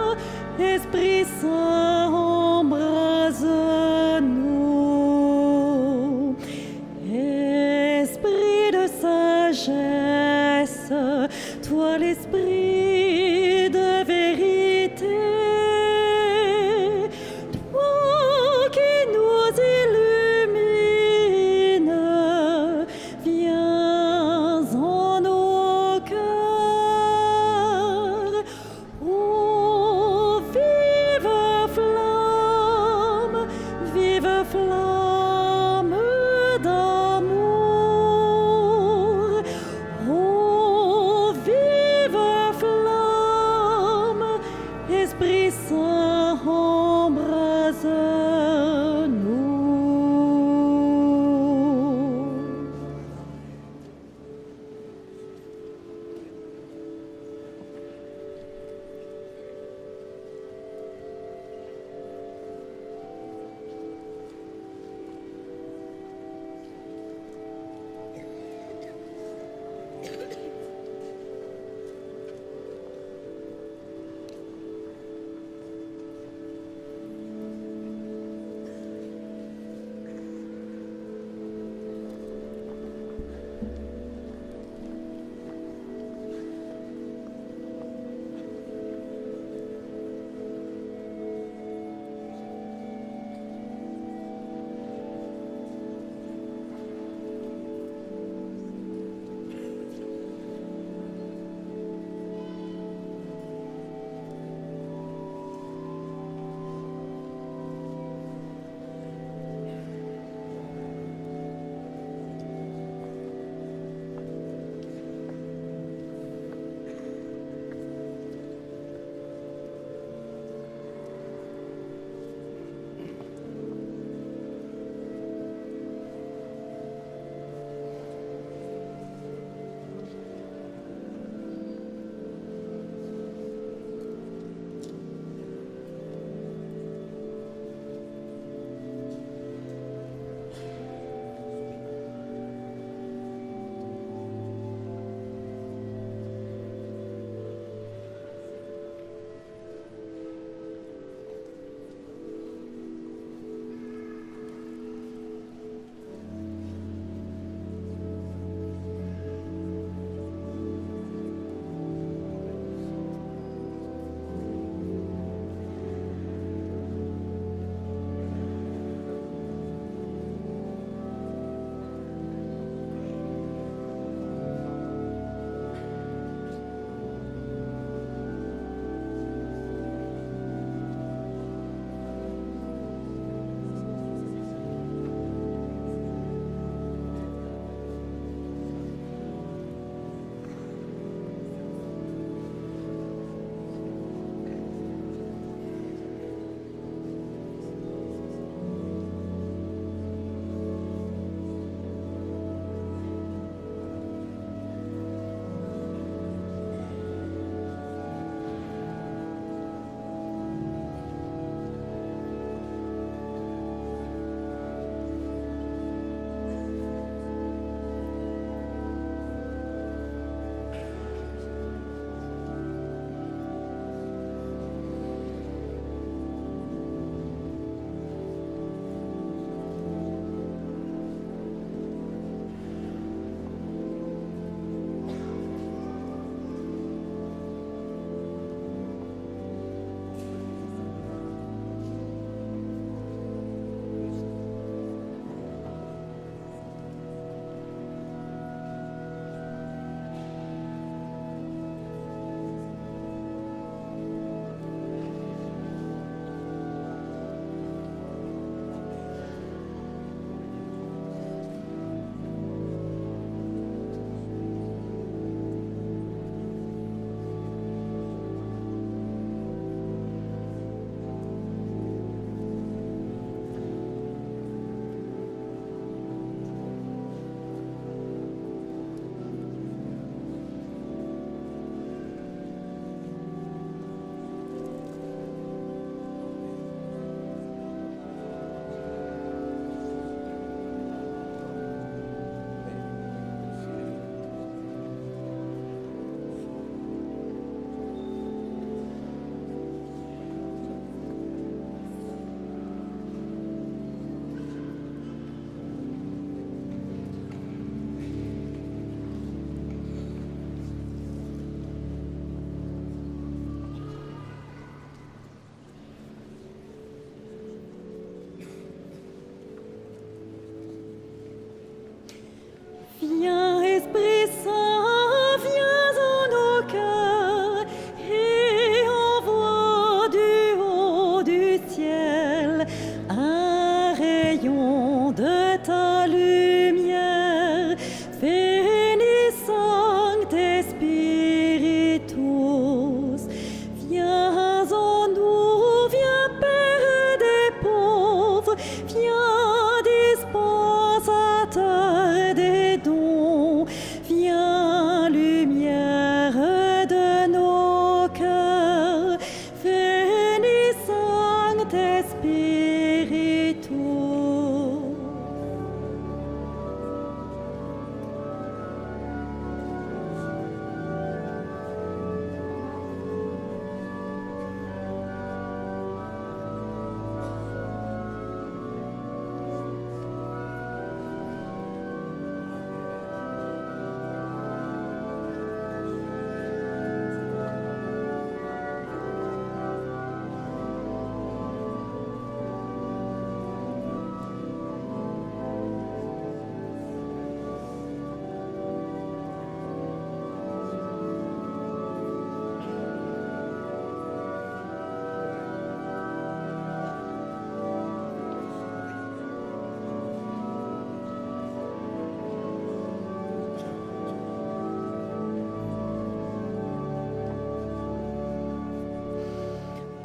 Esprit Saint, embrase-nous. Esprit de sagesse, toi l'esprit de vérité, toi qui nous illumines, viens en nos cœurs. Oh, vive flamme d'amour. Oh, vive flamme, Esprit Saint, embrase-nous.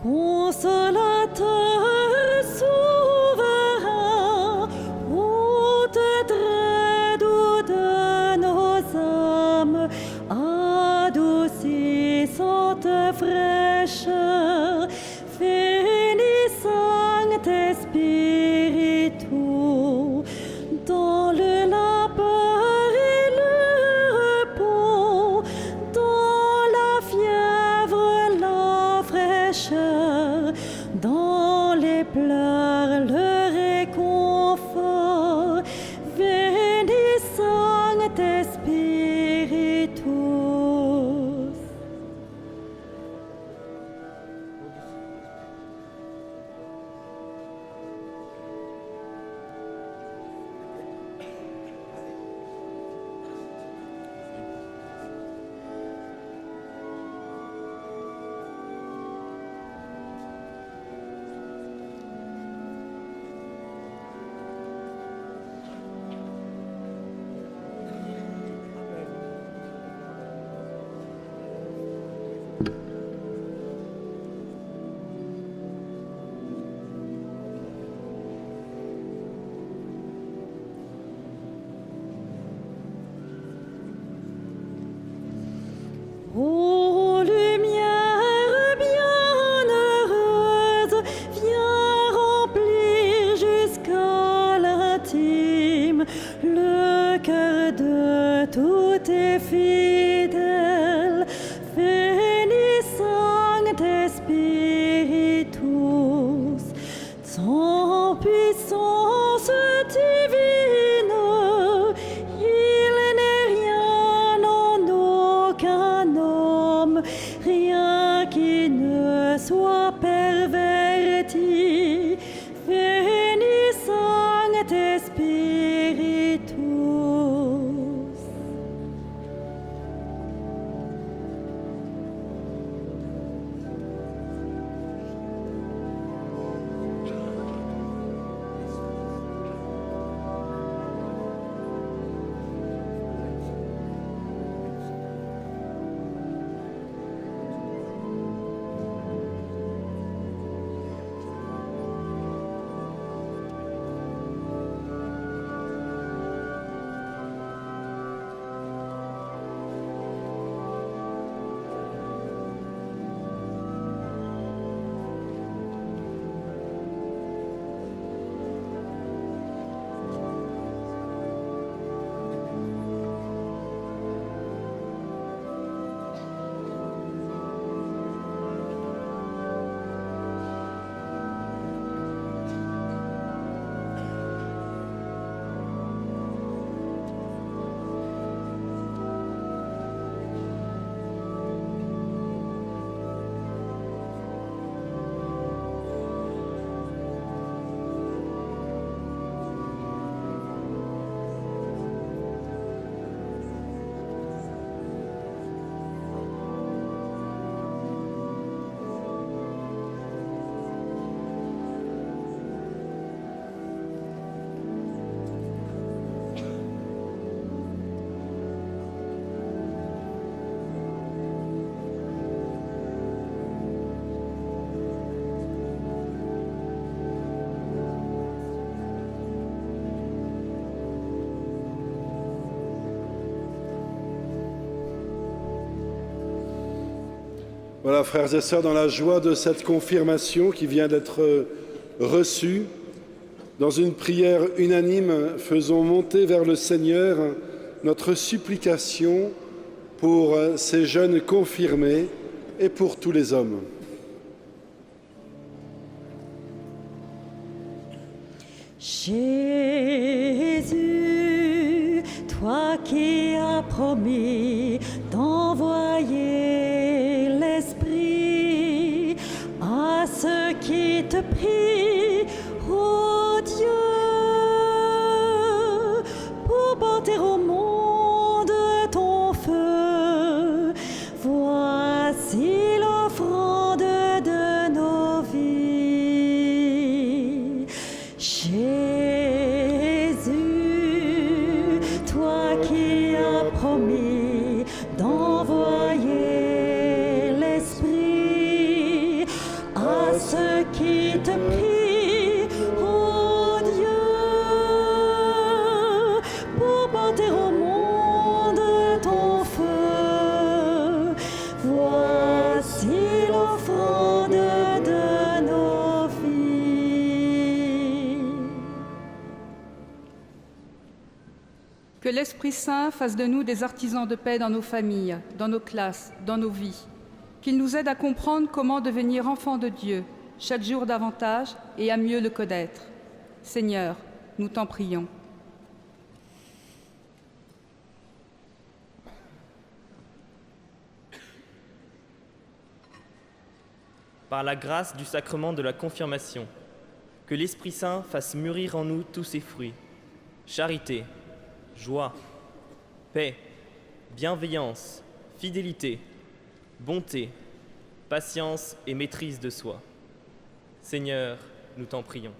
consolateur souverain, haute très doux de nos âmes, adoucissante fraîcheur, Veni Sancte Spiritus, dans le labeur et le repos, dans la fièvre, la fraîcheur, dans les pleurs, le réconfort, Veni Sancte Spiritus. Ô lumière bienheureuse, viens remplir jusqu'à l'intime le cœur de tous tes fidèles. Veni Sancte Spiritus, sans puissance divine, il n'est rien en aucun homme, rien qui ne soit perverti. Veni Sancte Spiritus. Voilà, frères et sœurs, dans la joie de cette confirmation qui vient d'être reçue, dans une prière unanime, faisons monter vers le Seigneur notre supplication pour ces jeunes confirmés et pour tous les hommes. Jésus, toi qui as promis d'envoyer l'Esprit à ceux qui te prient, ô Dieu, pour porter au monde ton feu, voici l'offrande de nos vies. Jésus, toi qui as promis d'envoyer l'Esprit à ceux qui te prient, ô Dieu, pour porter au monde ton feu. Voici l'offrande de nos vies. Que l'Esprit Saint fasse de nous des artisans de paix dans nos familles, dans nos classes, dans nos vies. Qu'il nous aide à comprendre comment devenir enfants de Dieu, chaque jour davantage, et à mieux le connaître. Seigneur, nous t'en prions. Par la grâce du sacrement de la confirmation, que l'Esprit Saint fasse mûrir en nous tous ses fruits. Charité, joie, paix, bienveillance, fidélité, bonté, patience et maîtrise de soi. Seigneur, nous t'en prions.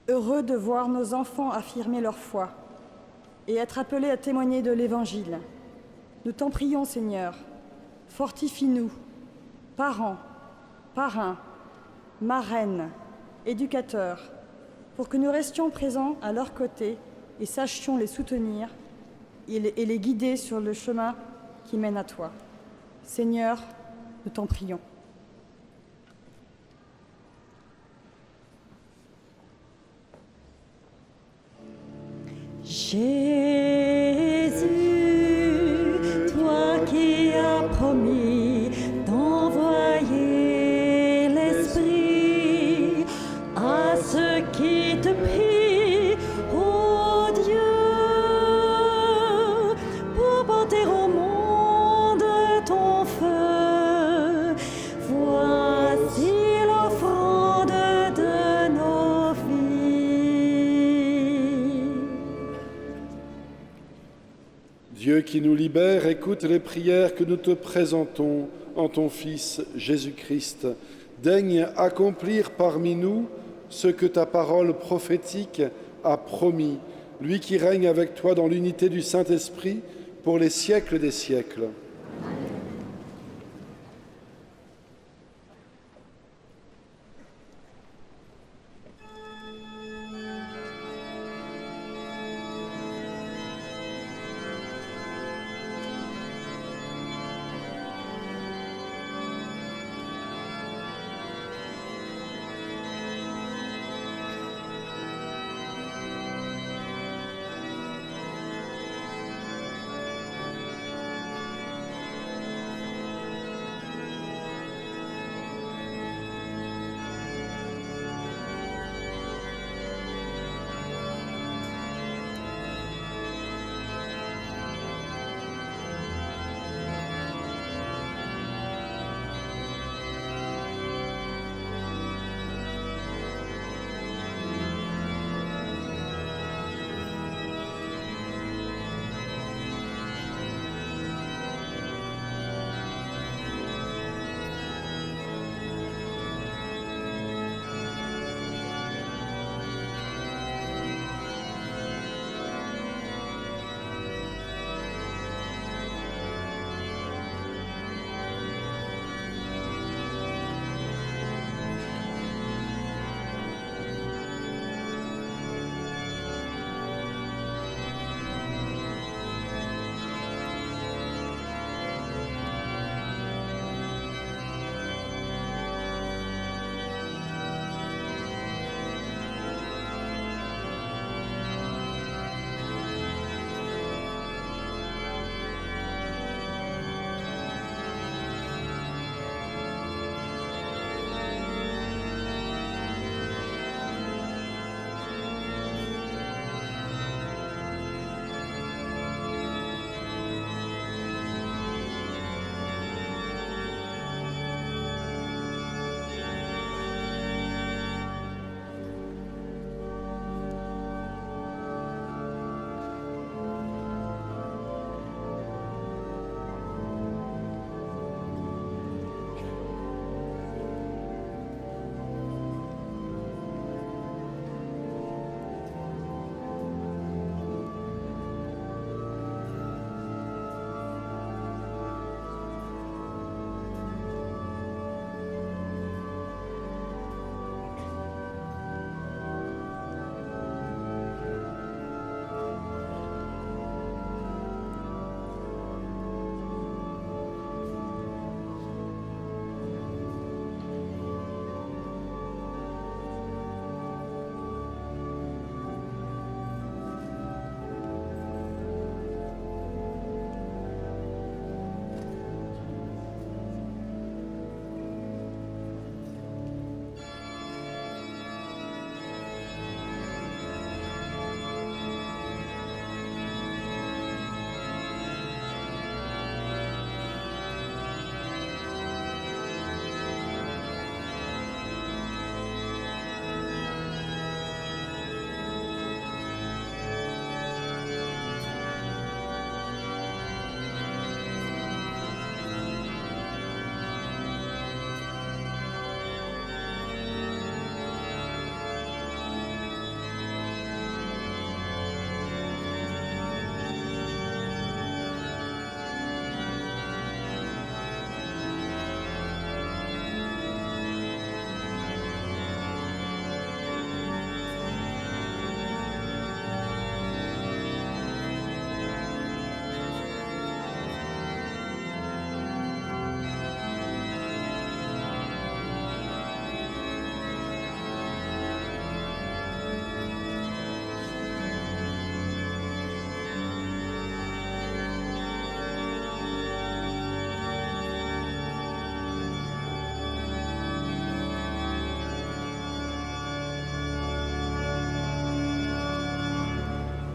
Heureux de voir nos enfants affirmer leur foi et être appelés à témoigner de l'Évangile. Nous t'en prions, Seigneur, fortifie-nous, parents, parrains, marraines, éducateurs, pour que nous restions présents à leur côté et sachions les soutenir et les guider sur le chemin qui mène à toi. Seigneur, nous t'en prions. Jésus, toi qui as promis d'envoyer l'Esprit à ceux qui te prient, ô Dieu, pour porter au monde ton feu. Voici l'offrande de nos vies. Dieu qui nous libère, écoute les prières que nous te présentons en ton Fils Jésus-Christ. Daigne accomplir parmi nous ce que ta parole prophétique a promis, lui qui règne avec toi dans l'unité du Saint-Esprit pour les siècles des siècles.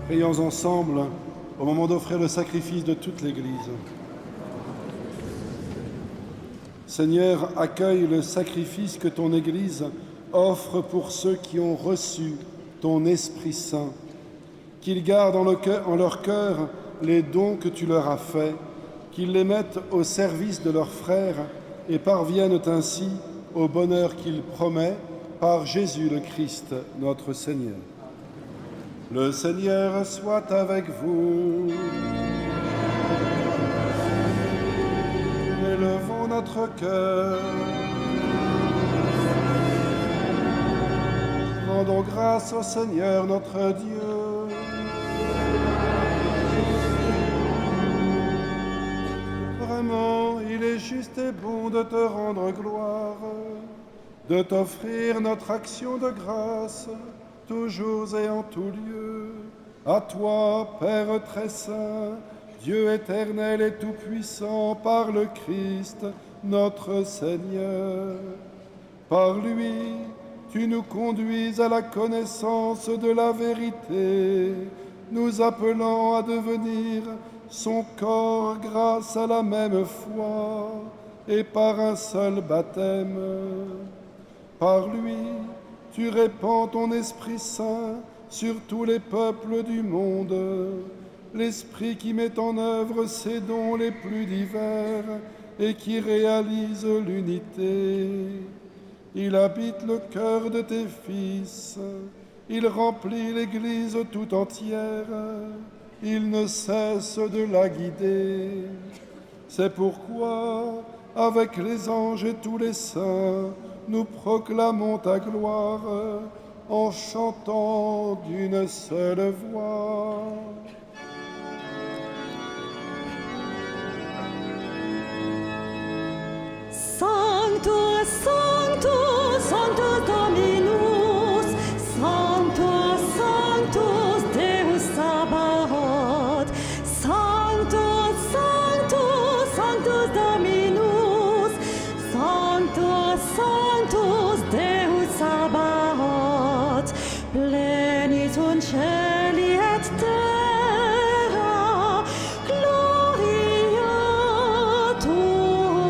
Prions ensemble au moment d'offrir le sacrifice de toute l'Église. Seigneur, accueille le sacrifice que ton Église offre pour ceux qui ont reçu ton Esprit Saint. Qu'ils gardent en leur cœur les dons que tu leur as faits, qu'ils les mettent au service de leurs frères et parviennent ainsi au bonheur qu'il promet par Jésus le Christ, notre Seigneur. Le Seigneur soit avec vous. Élevons notre cœur. Rendons grâce au Seigneur notre Dieu. Vraiment, il est juste et bon de te rendre gloire, de t'offrir notre action de grâce, toujours et en tout lieu. À toi, Père très saint, Dieu éternel et tout-puissant, par le Christ, notre Seigneur. Par lui, tu nous conduis à la connaissance de la vérité, nous appelant à devenir son corps grâce à la même foi et par un seul baptême. Par lui, tu répands ton Esprit Saint sur tous les peuples du monde, l'Esprit qui met en œuvre ses dons les plus divers et qui réalise l'unité. Il habite le cœur de tes fils, il remplit l'Église tout entière, il ne cesse de la guider. C'est pourquoi, avec les anges et tous les saints, nous proclamons ta gloire en chantant d'une seule voix. Sanctus, Sanctus, Sanctus Dominus, Sanctus, Sanctus Deus Sabaoth, Sanctus, Sanctus, Sanctus Dominus, Sanctus, Sanctus Deus Sabaoth, plenitum caeli et terra, gloria tua,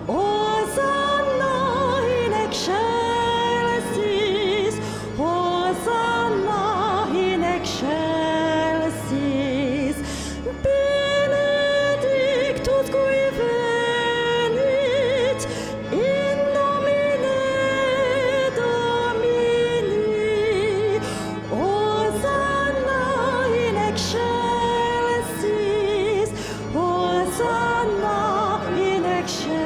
Hosanna in excelsis, Hosanna in excelsis, benedictus qui venit in nomine Domini, Hosanna in excelsis, Hosanna in excelsis.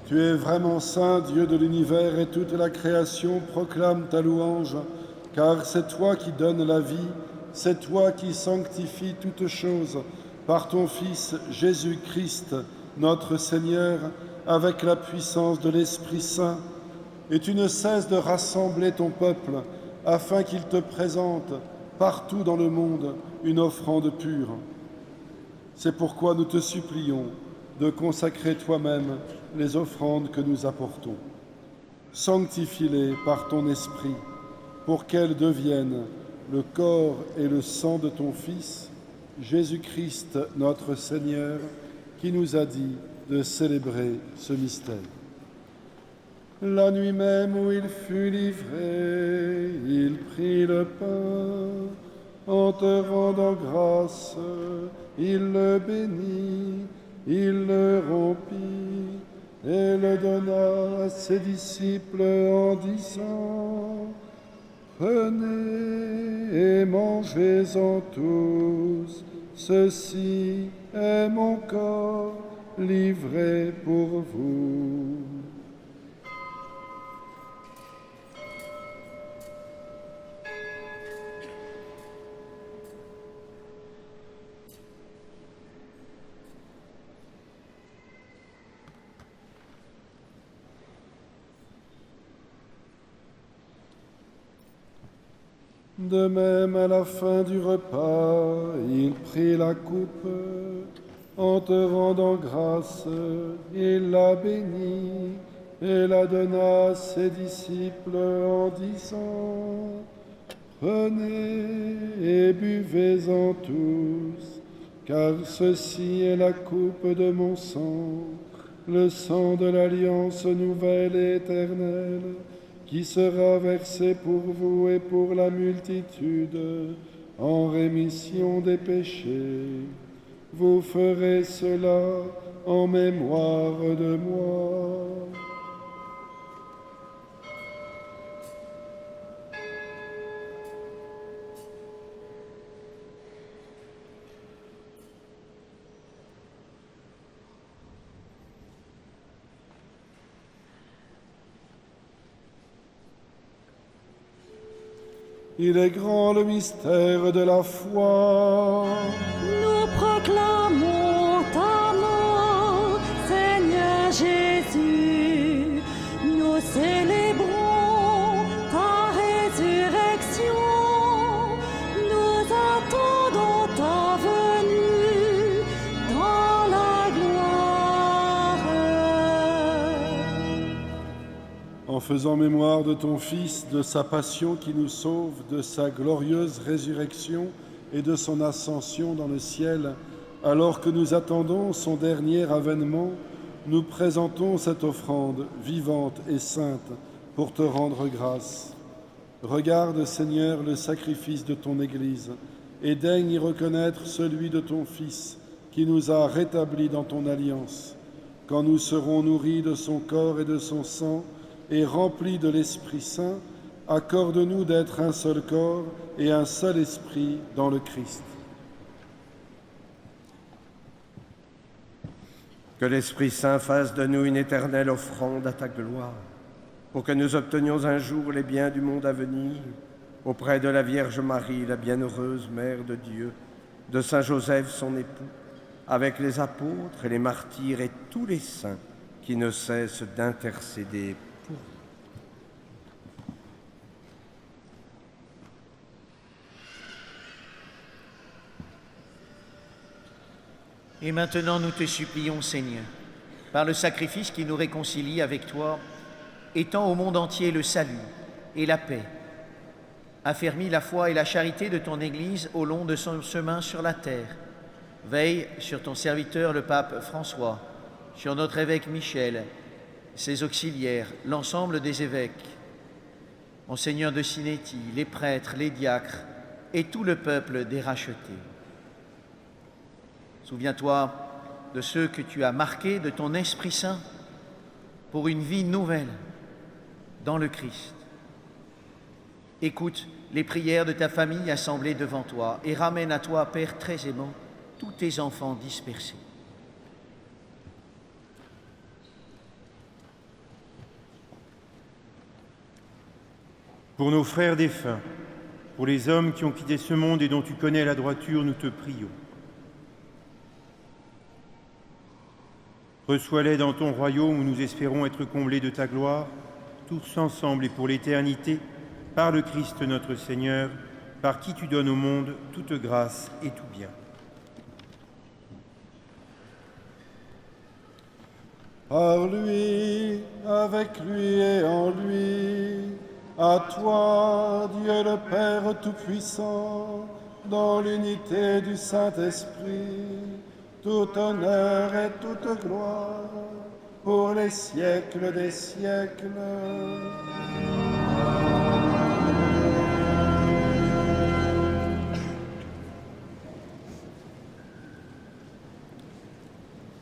Tu es vraiment saint, Dieu de l'univers, et toute la création proclame ta louange, car c'est toi qui donnes la vie, c'est toi qui sanctifies toutes choses par ton Fils Jésus-Christ, notre Seigneur, avec la puissance de l'Esprit Saint. Et tu ne cesses de rassembler ton peuple, afin qu'il te présente partout dans le monde une offrande pure. C'est pourquoi nous te supplions de consacrer toi-même les offrandes que nous apportons. Sanctifie-les par ton Esprit, pour qu'elles deviennent le corps et le sang de ton Fils, Jésus-Christ notre Seigneur, qui nous a dit de célébrer ce mystère. La nuit même où il fut livré, il prit le pain, en te rendant grâce, il le bénit, il le rompit et le donna à ses disciples en disant: prenez et mangez-en tous, ceci est mon corps livré pour vous. De même, à la fin du repas, il prit la coupe, en te rendant grâce, il la bénit, et la donna à ses disciples en disant: Prenez et buvez-en tous, car ceci est la coupe de mon sang, le sang de l'alliance nouvelle et éternelle, qui sera versé pour vous et pour la multitude, en rémission des péchés. Vous ferez cela en mémoire de moi. Il est grand le mystère de la foi. Nous proclamons ta mort, Seigneur Jésus. Nous célébrons ta résurrection. Nous attendons ta venue dans la gloire. En faisant mémoire de ton Fils, de sa passion qui nous sauve, de sa glorieuse résurrection et de son ascension dans le ciel, alors que nous attendons son dernier avènement, nous présentons cette offrande vivante et sainte pour te rendre grâce. Regarde, Seigneur, le sacrifice de ton Église et daigne y reconnaître celui de ton Fils qui nous a rétablis dans ton alliance. Quand nous serons nourris de son corps et de son sang et remplis de l'Esprit Saint, accorde-nous d'être un seul corps et un seul esprit dans le Christ. Que l'Esprit Saint fasse de nous une éternelle offrande à ta gloire, pour que nous obtenions un jour les biens du monde à venir, auprès de la Vierge Marie, la bienheureuse Mère de Dieu, de Saint Joseph, son époux, avec les apôtres et les martyrs et tous les saints qui ne cessent d'intercéder pour nous. Et maintenant, nous te supplions, Seigneur, par le sacrifice qui nous réconcilie avec toi, étends au monde entier le salut et la paix. Affermis la foi et la charité de ton Église au long de son chemin sur la terre. Veille sur ton serviteur, le pape François, sur notre évêque Michel, ses auxiliaires, l'ensemble des évêques, Monseigneur de Sinéty, les prêtres, les diacres et tout le peuple des rachetés. Souviens-toi de ceux que tu as marqués de ton Esprit Saint pour une vie nouvelle dans le Christ. Écoute les prières de ta famille assemblée devant toi et ramène à toi, Père très aimant, tous tes enfants dispersés. Pour nos frères défunts, pour les hommes qui ont quitté ce monde et dont tu connais la droiture, nous te prions. Reçois-les dans ton royaume où nous espérons être comblés de ta gloire, tous ensemble et pour l'éternité, par le Christ notre Seigneur, par qui tu donnes au monde toute grâce et tout bien. Par lui, avec lui et en lui, à toi, Dieu le Père Tout-Puissant, dans l'unité du Saint-Esprit, tout honneur et toute gloire, pour les siècles des siècles.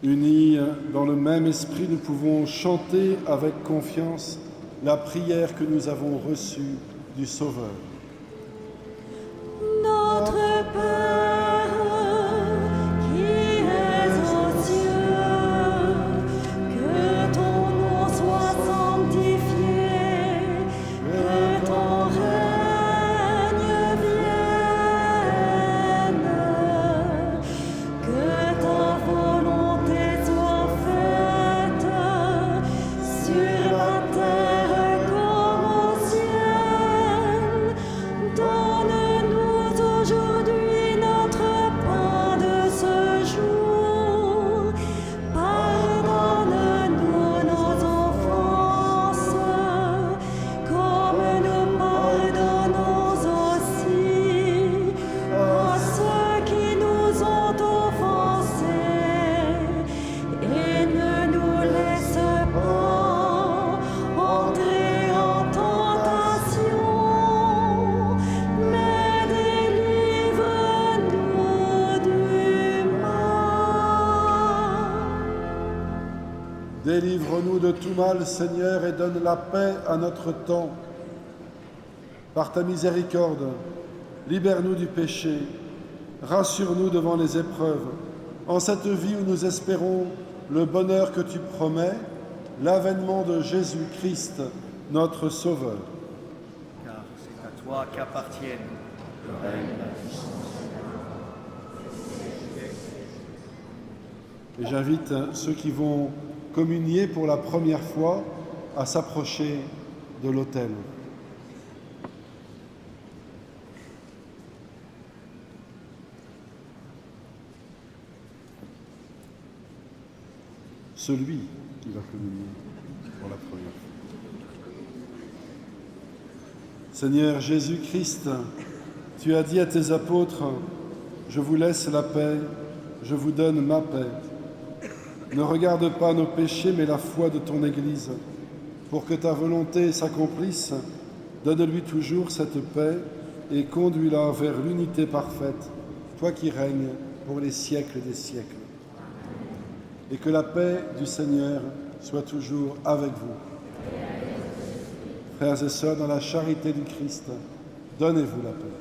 Unis dans le même esprit, nous pouvons chanter avec confiance la prière que nous avons reçue du Sauveur. Notre Père, qui es aux cieux, que ton nom soit sanctifié, que ton règne vienne, que ta volonté soit faite sur la terre comme au ciel. Délivre-nous de tout mal, Seigneur, et donne la paix à notre temps. Par ta miséricorde, libère-nous du péché, rassure-nous devant les épreuves. En cette vie où nous espérons le bonheur que tu promets, l'avènement de Jésus-Christ, notre Sauveur. Car c'est à toi qu'appartiennent le règne, la puissance. Et j'invite ceux qui vont communier pour la première fois à s'approcher de l'autel. Celui qui va communier pour la première fois. Seigneur Jésus-Christ, tu as dit à tes apôtres, « Je vous laisse la paix, je vous donne ma paix. » Ne regarde pas nos péchés, mais la foi de ton Église. Pour que ta volonté s'accomplisse, donne-lui toujours cette paix et conduis-la vers l'unité parfaite, toi qui règnes pour les siècles des siècles. Et que la paix du Seigneur soit toujours avec vous. Frères et sœurs, dans la charité du Christ, donnez-vous la paix.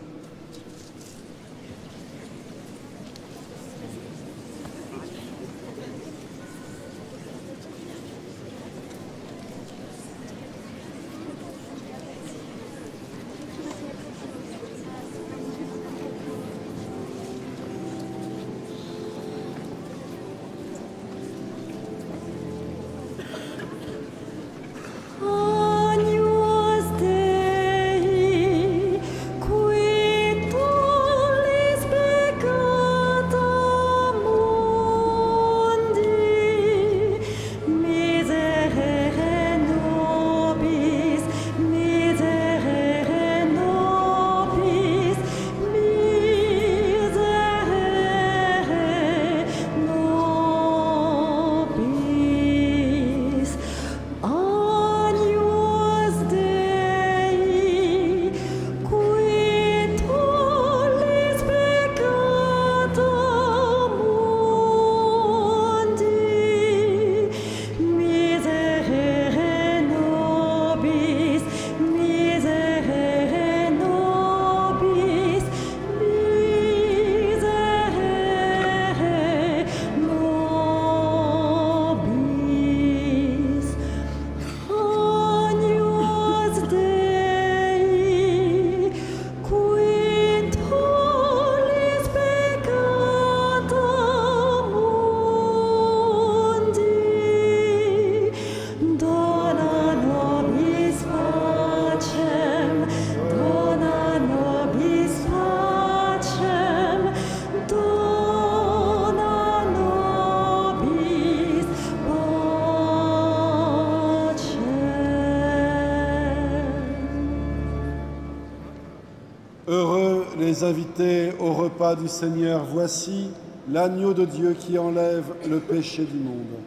Heureux les invités au repas du Seigneur. Voici l'agneau de Dieu qui enlève le péché du monde.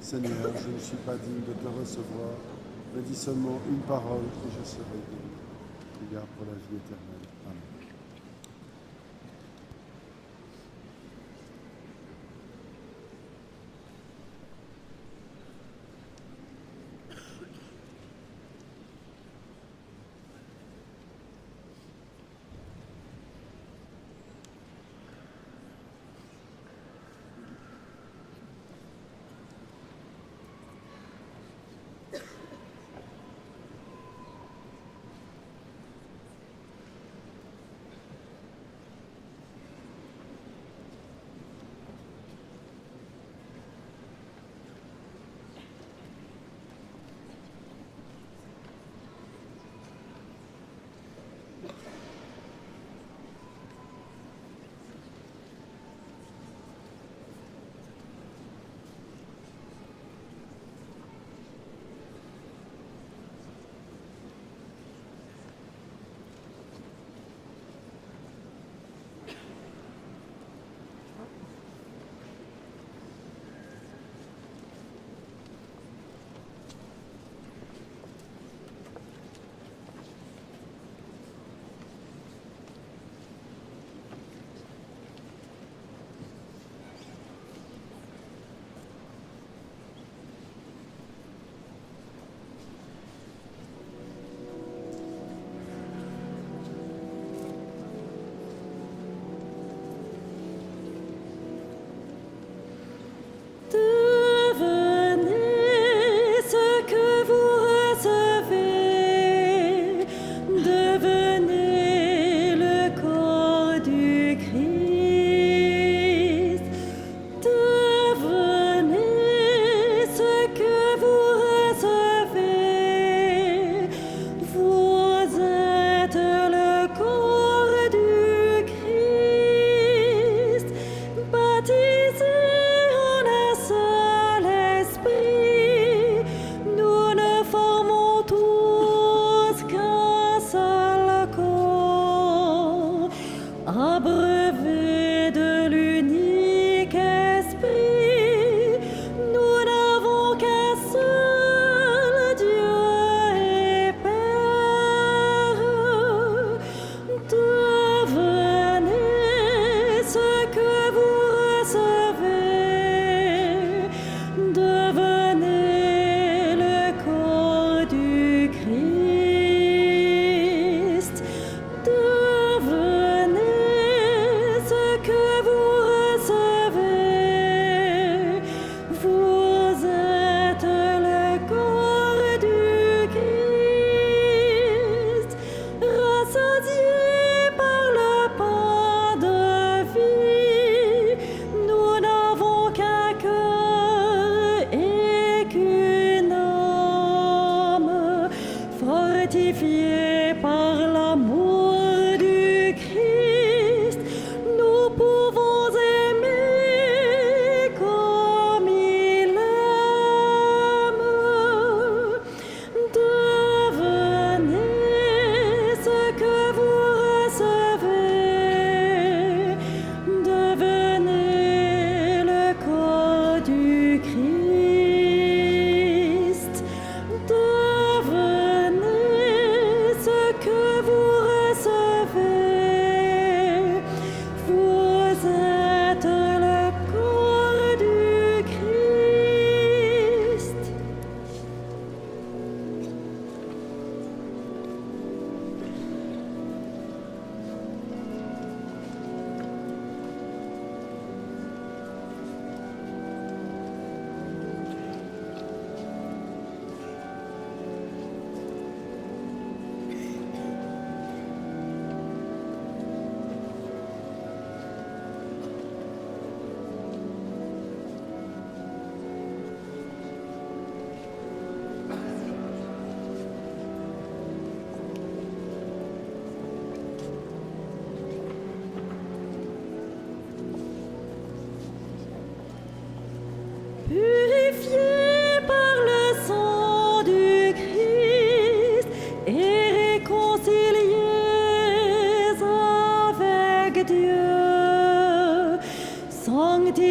Seigneur, je ne suis pas digne de te recevoir, mais dis seulement une parole et je serai guéri. Prière pour la vie éternelle. Amen.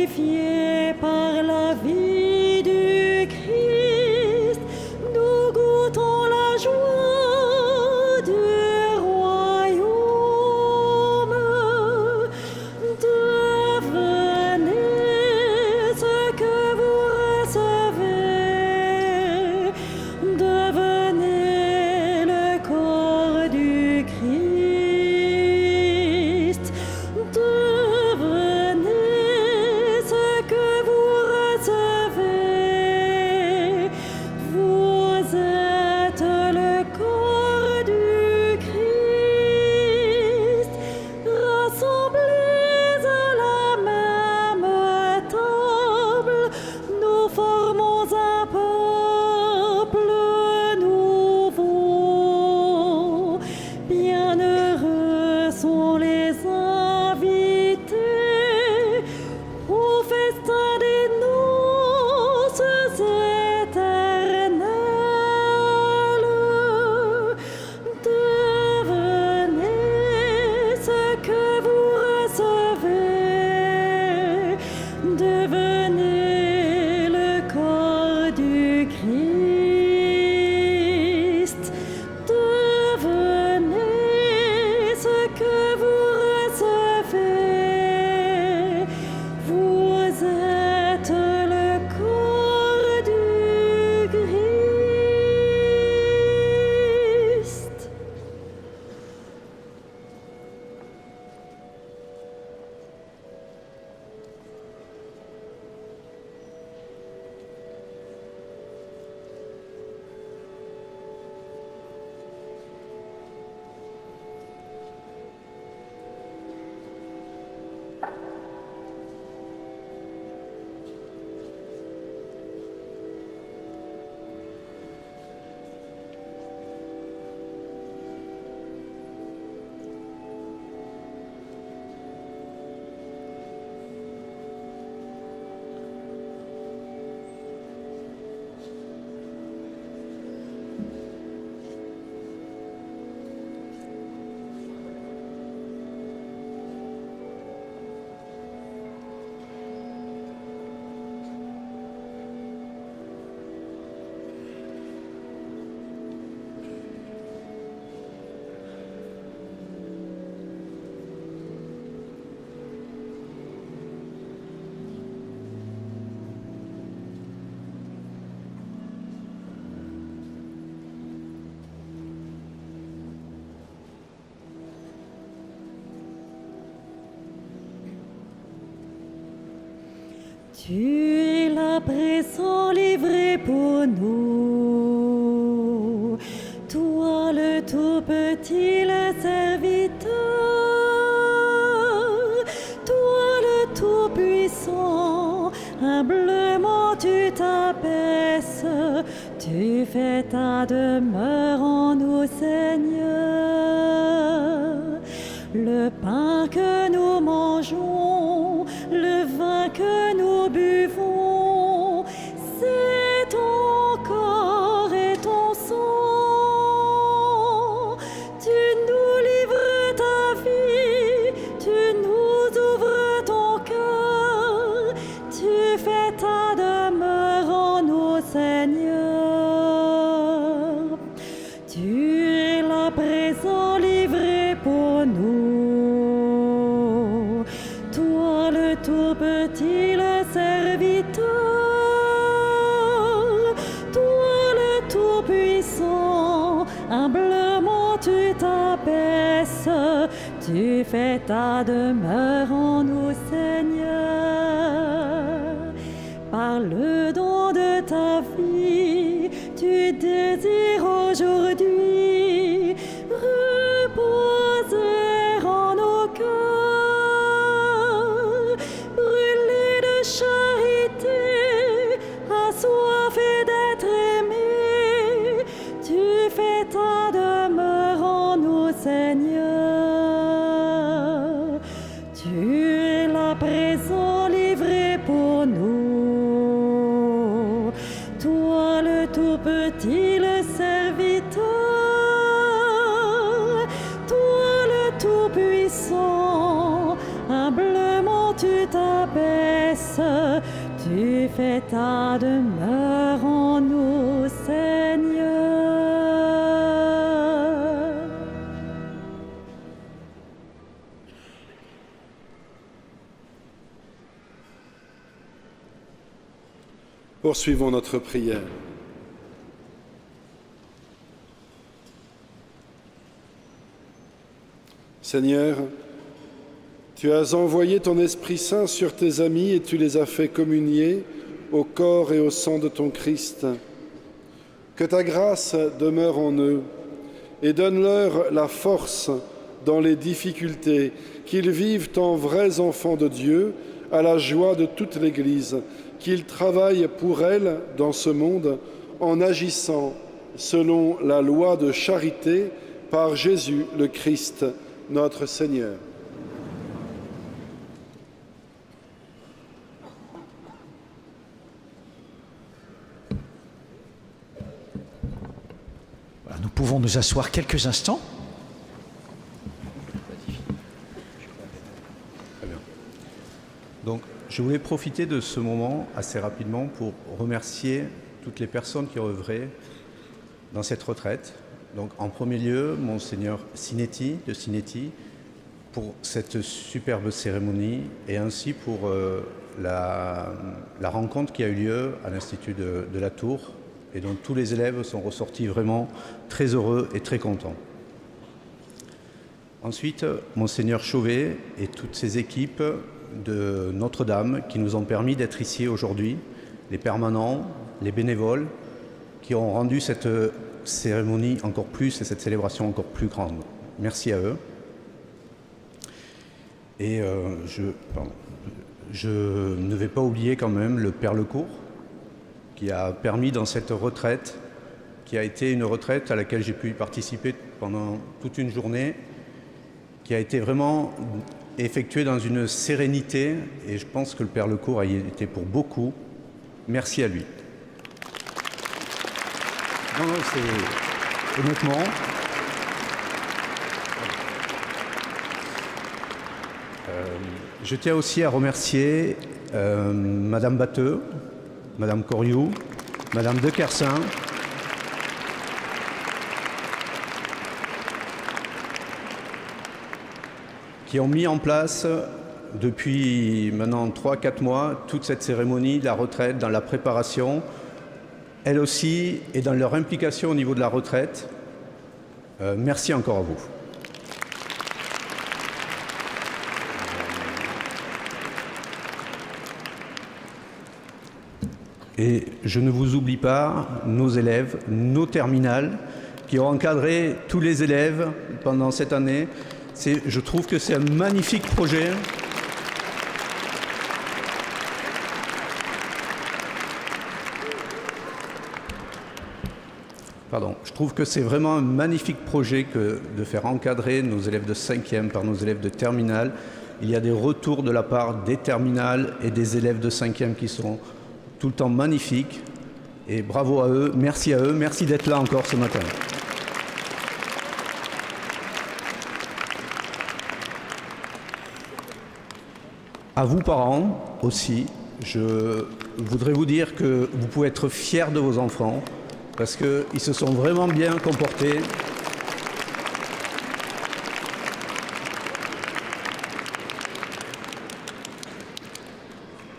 purifiés par la vie du Christ, nous goûtons la joie du royaume. Devenez ce que vous recevez, devenez le corps du Christ. Devenez ce que vous recevez. Vous êtes le corps du Christ. Rassemblés à la même table, nous formons un peuple nouveau. Bienheureux sont les invités au festin des noces éternelles. Devenez ce que vous recevez, devenez le corps du Christ. Devenez ce que vous recevez, vous êtes le corps du Christ. Tu es là présent livré pour nous, toi le tout petit, le serviteur, toi le tout puissant, humblement tu t'abaisses, tu fais ta demeure en nous, Seigneur. Le pain que nous mangeons, le vin que nous buvons, c'est ton corps et ton sang. Tu nous livres ta vie, tu nous ouvres ton cœur, tu fais ta demeure en nous, Seigneur. Tu es là présent livré pour nous, toi le tout petit, le serviteur, toi le tout puissant, humblement tu t'abaisses, tu fais ta demeure en nous, Seigneur. Par le don de ta vie, tu désires aujourd'hui reposer en nos cœurs, brûler de charité, assoiffé d'être aimé, tu fais ta demeure en nous, Seigneur. Tu es là présent livré pour nous, toi le tout petit, le serviteur, toi le tout puissant, humblement tu t'abaisses, tu fais ta demeure en nous, Seigneur. Poursuivons notre prière. Seigneur, tu as envoyé ton Esprit Saint sur tes amis et tu les as fait communier au corps et au sang de ton Christ. Que ta grâce demeure en eux et donne-leur la force dans les difficultés, qu'ils vivent en vrais enfants de Dieu, à la joie de toute l'Église, qu'ils travaillent pour elle dans ce monde en agissant selon la loi de charité par Jésus le Christ, notre Seigneur. Voilà, nous pouvons nous asseoir quelques instants. Donc, je voulais profiter de ce moment assez rapidement pour remercier toutes les personnes qui ont œuvré dans cette retraite. Donc, en premier lieu, Monseigneur Sinetti de Sinetti pour cette superbe cérémonie et ainsi pour la rencontre qui a eu lieu à l'Institut de la Tour et dont tous les élèves sont ressortis vraiment très heureux et très contents. Ensuite, Monseigneur Chauvet et toutes ses équipes de Notre-Dame qui nous ont permis d'être ici aujourd'hui, les permanents, les bénévoles, qui ont rendu cette cérémonie encore plus et cette célébration encore plus grande. Merci à eux. Et je ne vais pas oublier quand même le Père Lecourt, qui a permis dans cette retraite, qui a été une retraite à laquelle j'ai pu participer pendant toute une journée, qui a été vraiment effectuée dans une sérénité, et je pense que le Père Lecourt a y été pour beaucoup. Merci à lui. Non, c'est honnêtement. Je tiens aussi à remercier Madame Batteux, Madame Coriou, Madame De Kersin, qui ont mis en place depuis maintenant 3-4 mois toute cette cérémonie de la retraite, dans la préparation, elles aussi, et dans leur implication au niveau de la retraite. Merci encore à vous. Et je ne vous oublie pas nos élèves, nos terminales, qui ont encadré tous les élèves pendant cette année. Je trouve que c'est un magnifique projet. Pardon. Je trouve que c'est vraiment un magnifique projet que de faire encadrer nos élèves de 5e par nos élèves de terminale. Il y a des retours de la part des terminales et des élèves de 5e qui sont tout le temps magnifiques. Et bravo à eux, merci d'être là encore ce matin. À vous parents aussi, je voudrais vous dire que vous pouvez être fiers de vos enfants parce qu'ils se sont vraiment bien comportés.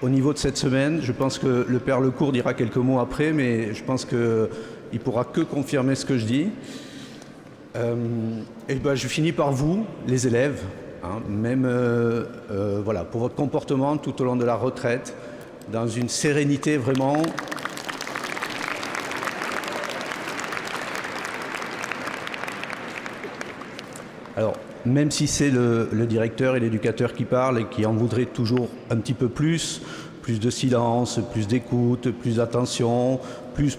Au niveau de cette semaine, je pense que le Père Lecourt dira quelques mots après, mais je pense qu'il ne pourra que confirmer ce que je dis. Je finis par vous, les élèves, voilà, pour votre comportement tout au long de la retraite, dans une sérénité vraiment. Alors, même si c'est le directeur et l'éducateur qui parlent et qui en voudraient toujours un petit peu plus de silence, plus d'écoute, plus d'attention, plus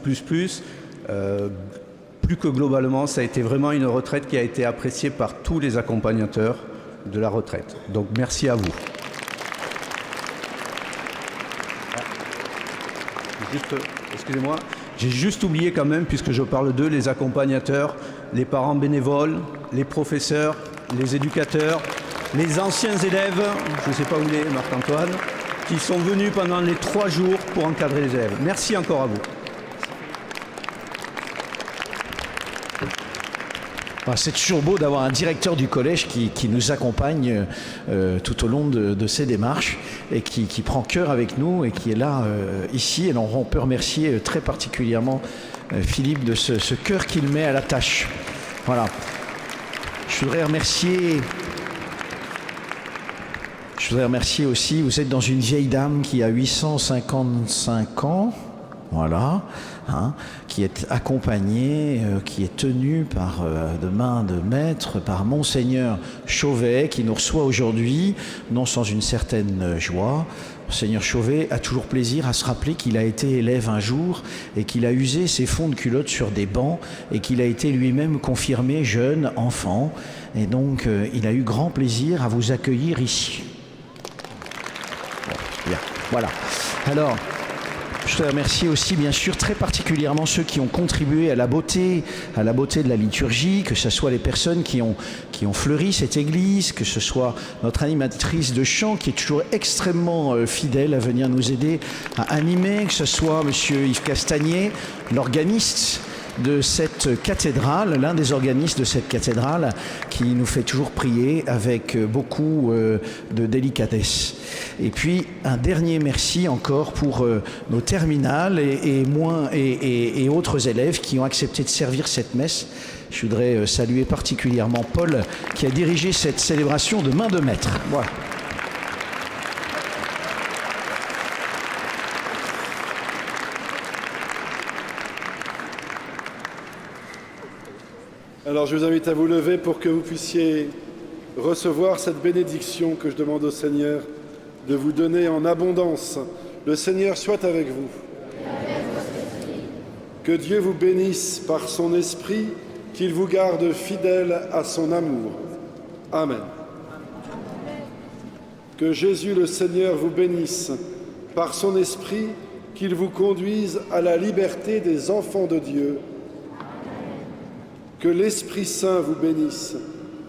que globalement, ça a été vraiment une retraite qui a été appréciée par tous les accompagnateurs de la retraite. Donc merci à vous. Excusez-moi, j'ai juste oublié quand même, puisque je parle d'eux, les accompagnateurs, les parents bénévoles, les professeurs, les éducateurs, les anciens élèves, je ne sais pas où il est, Marc-Antoine, qui sont venus pendant les 3 jours pour encadrer les élèves. Merci encore à vous. C'est toujours beau d'avoir un directeur du collège qui nous accompagne tout au long de ces démarches et qui prend cœur avec nous et qui est là ici. Et on peut remercier très particulièrement Philippe de ce cœur qu'il met à la tâche. Voilà. Je voudrais remercier aussi, vous êtes dans une vieille dame qui a 855 ans. Voilà, hein, qui est accompagné, qui est tenu par de main de maître, par Monseigneur Chauvet, qui nous reçoit aujourd'hui, non sans une certaine joie. Monseigneur Chauvet a toujours plaisir à se rappeler qu'il a été élève un jour et qu'il a usé ses fonds de culotte sur des bancs et qu'il a été lui-même confirmé jeune enfant. Et donc, il a eu grand plaisir à vous accueillir ici. Bon, bien, voilà. Alors, je voudrais remercier aussi, bien sûr, très particulièrement ceux qui ont contribué à la beauté de la liturgie, que ce soit les personnes qui ont fleuri cette église, que ce soit notre animatrice de chant qui est toujours extrêmement fidèle à venir nous aider à animer, que ce soit monsieur Yves Castagnier, l'organiste de cette cathédrale, l'un des organistes de cette cathédrale qui nous fait toujours prier avec beaucoup de délicatesse. Et puis un dernier merci encore pour nos terminales et autres élèves qui ont accepté de servir cette messe. Je voudrais saluer particulièrement Paul qui a dirigé cette célébration de main de maître. Voilà. Alors je vous invite à vous lever pour que vous puissiez recevoir cette bénédiction que je demande au Seigneur de vous donner en abondance. Le Seigneur soit avec vous. Que Dieu vous bénisse par son esprit, qu'il vous garde fidèle à son amour. Amen. Que Jésus le Seigneur vous bénisse par son esprit, qu'il vous conduise à la liberté des enfants de Dieu. Que l'Esprit Saint vous bénisse,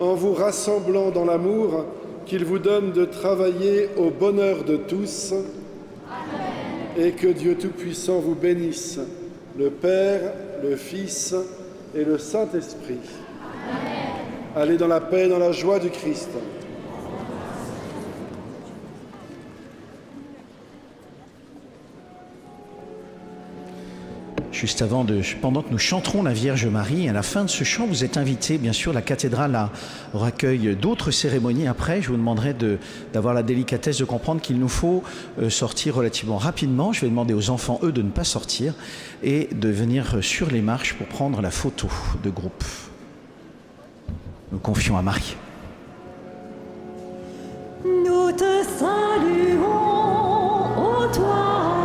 en vous rassemblant dans l'amour, qu'il vous donne de travailler au bonheur de tous. Amen. Et que Dieu Tout-Puissant vous bénisse, le Père, le Fils et le Saint-Esprit. Allez dans la paix et dans la joie du Christ. Juste pendant que nous chanterons la Vierge Marie, à la fin de ce chant, vous êtes invités, bien sûr, la cathédrale aura accueil d'autres cérémonies après. Je vous demanderai d'avoir la délicatesse de comprendre qu'il nous faut sortir relativement rapidement. Je vais demander aux enfants, eux, de ne pas sortir et de venir sur les marches pour prendre la photo de groupe. Nous confions à Marie. Nous te saluons, ô toi,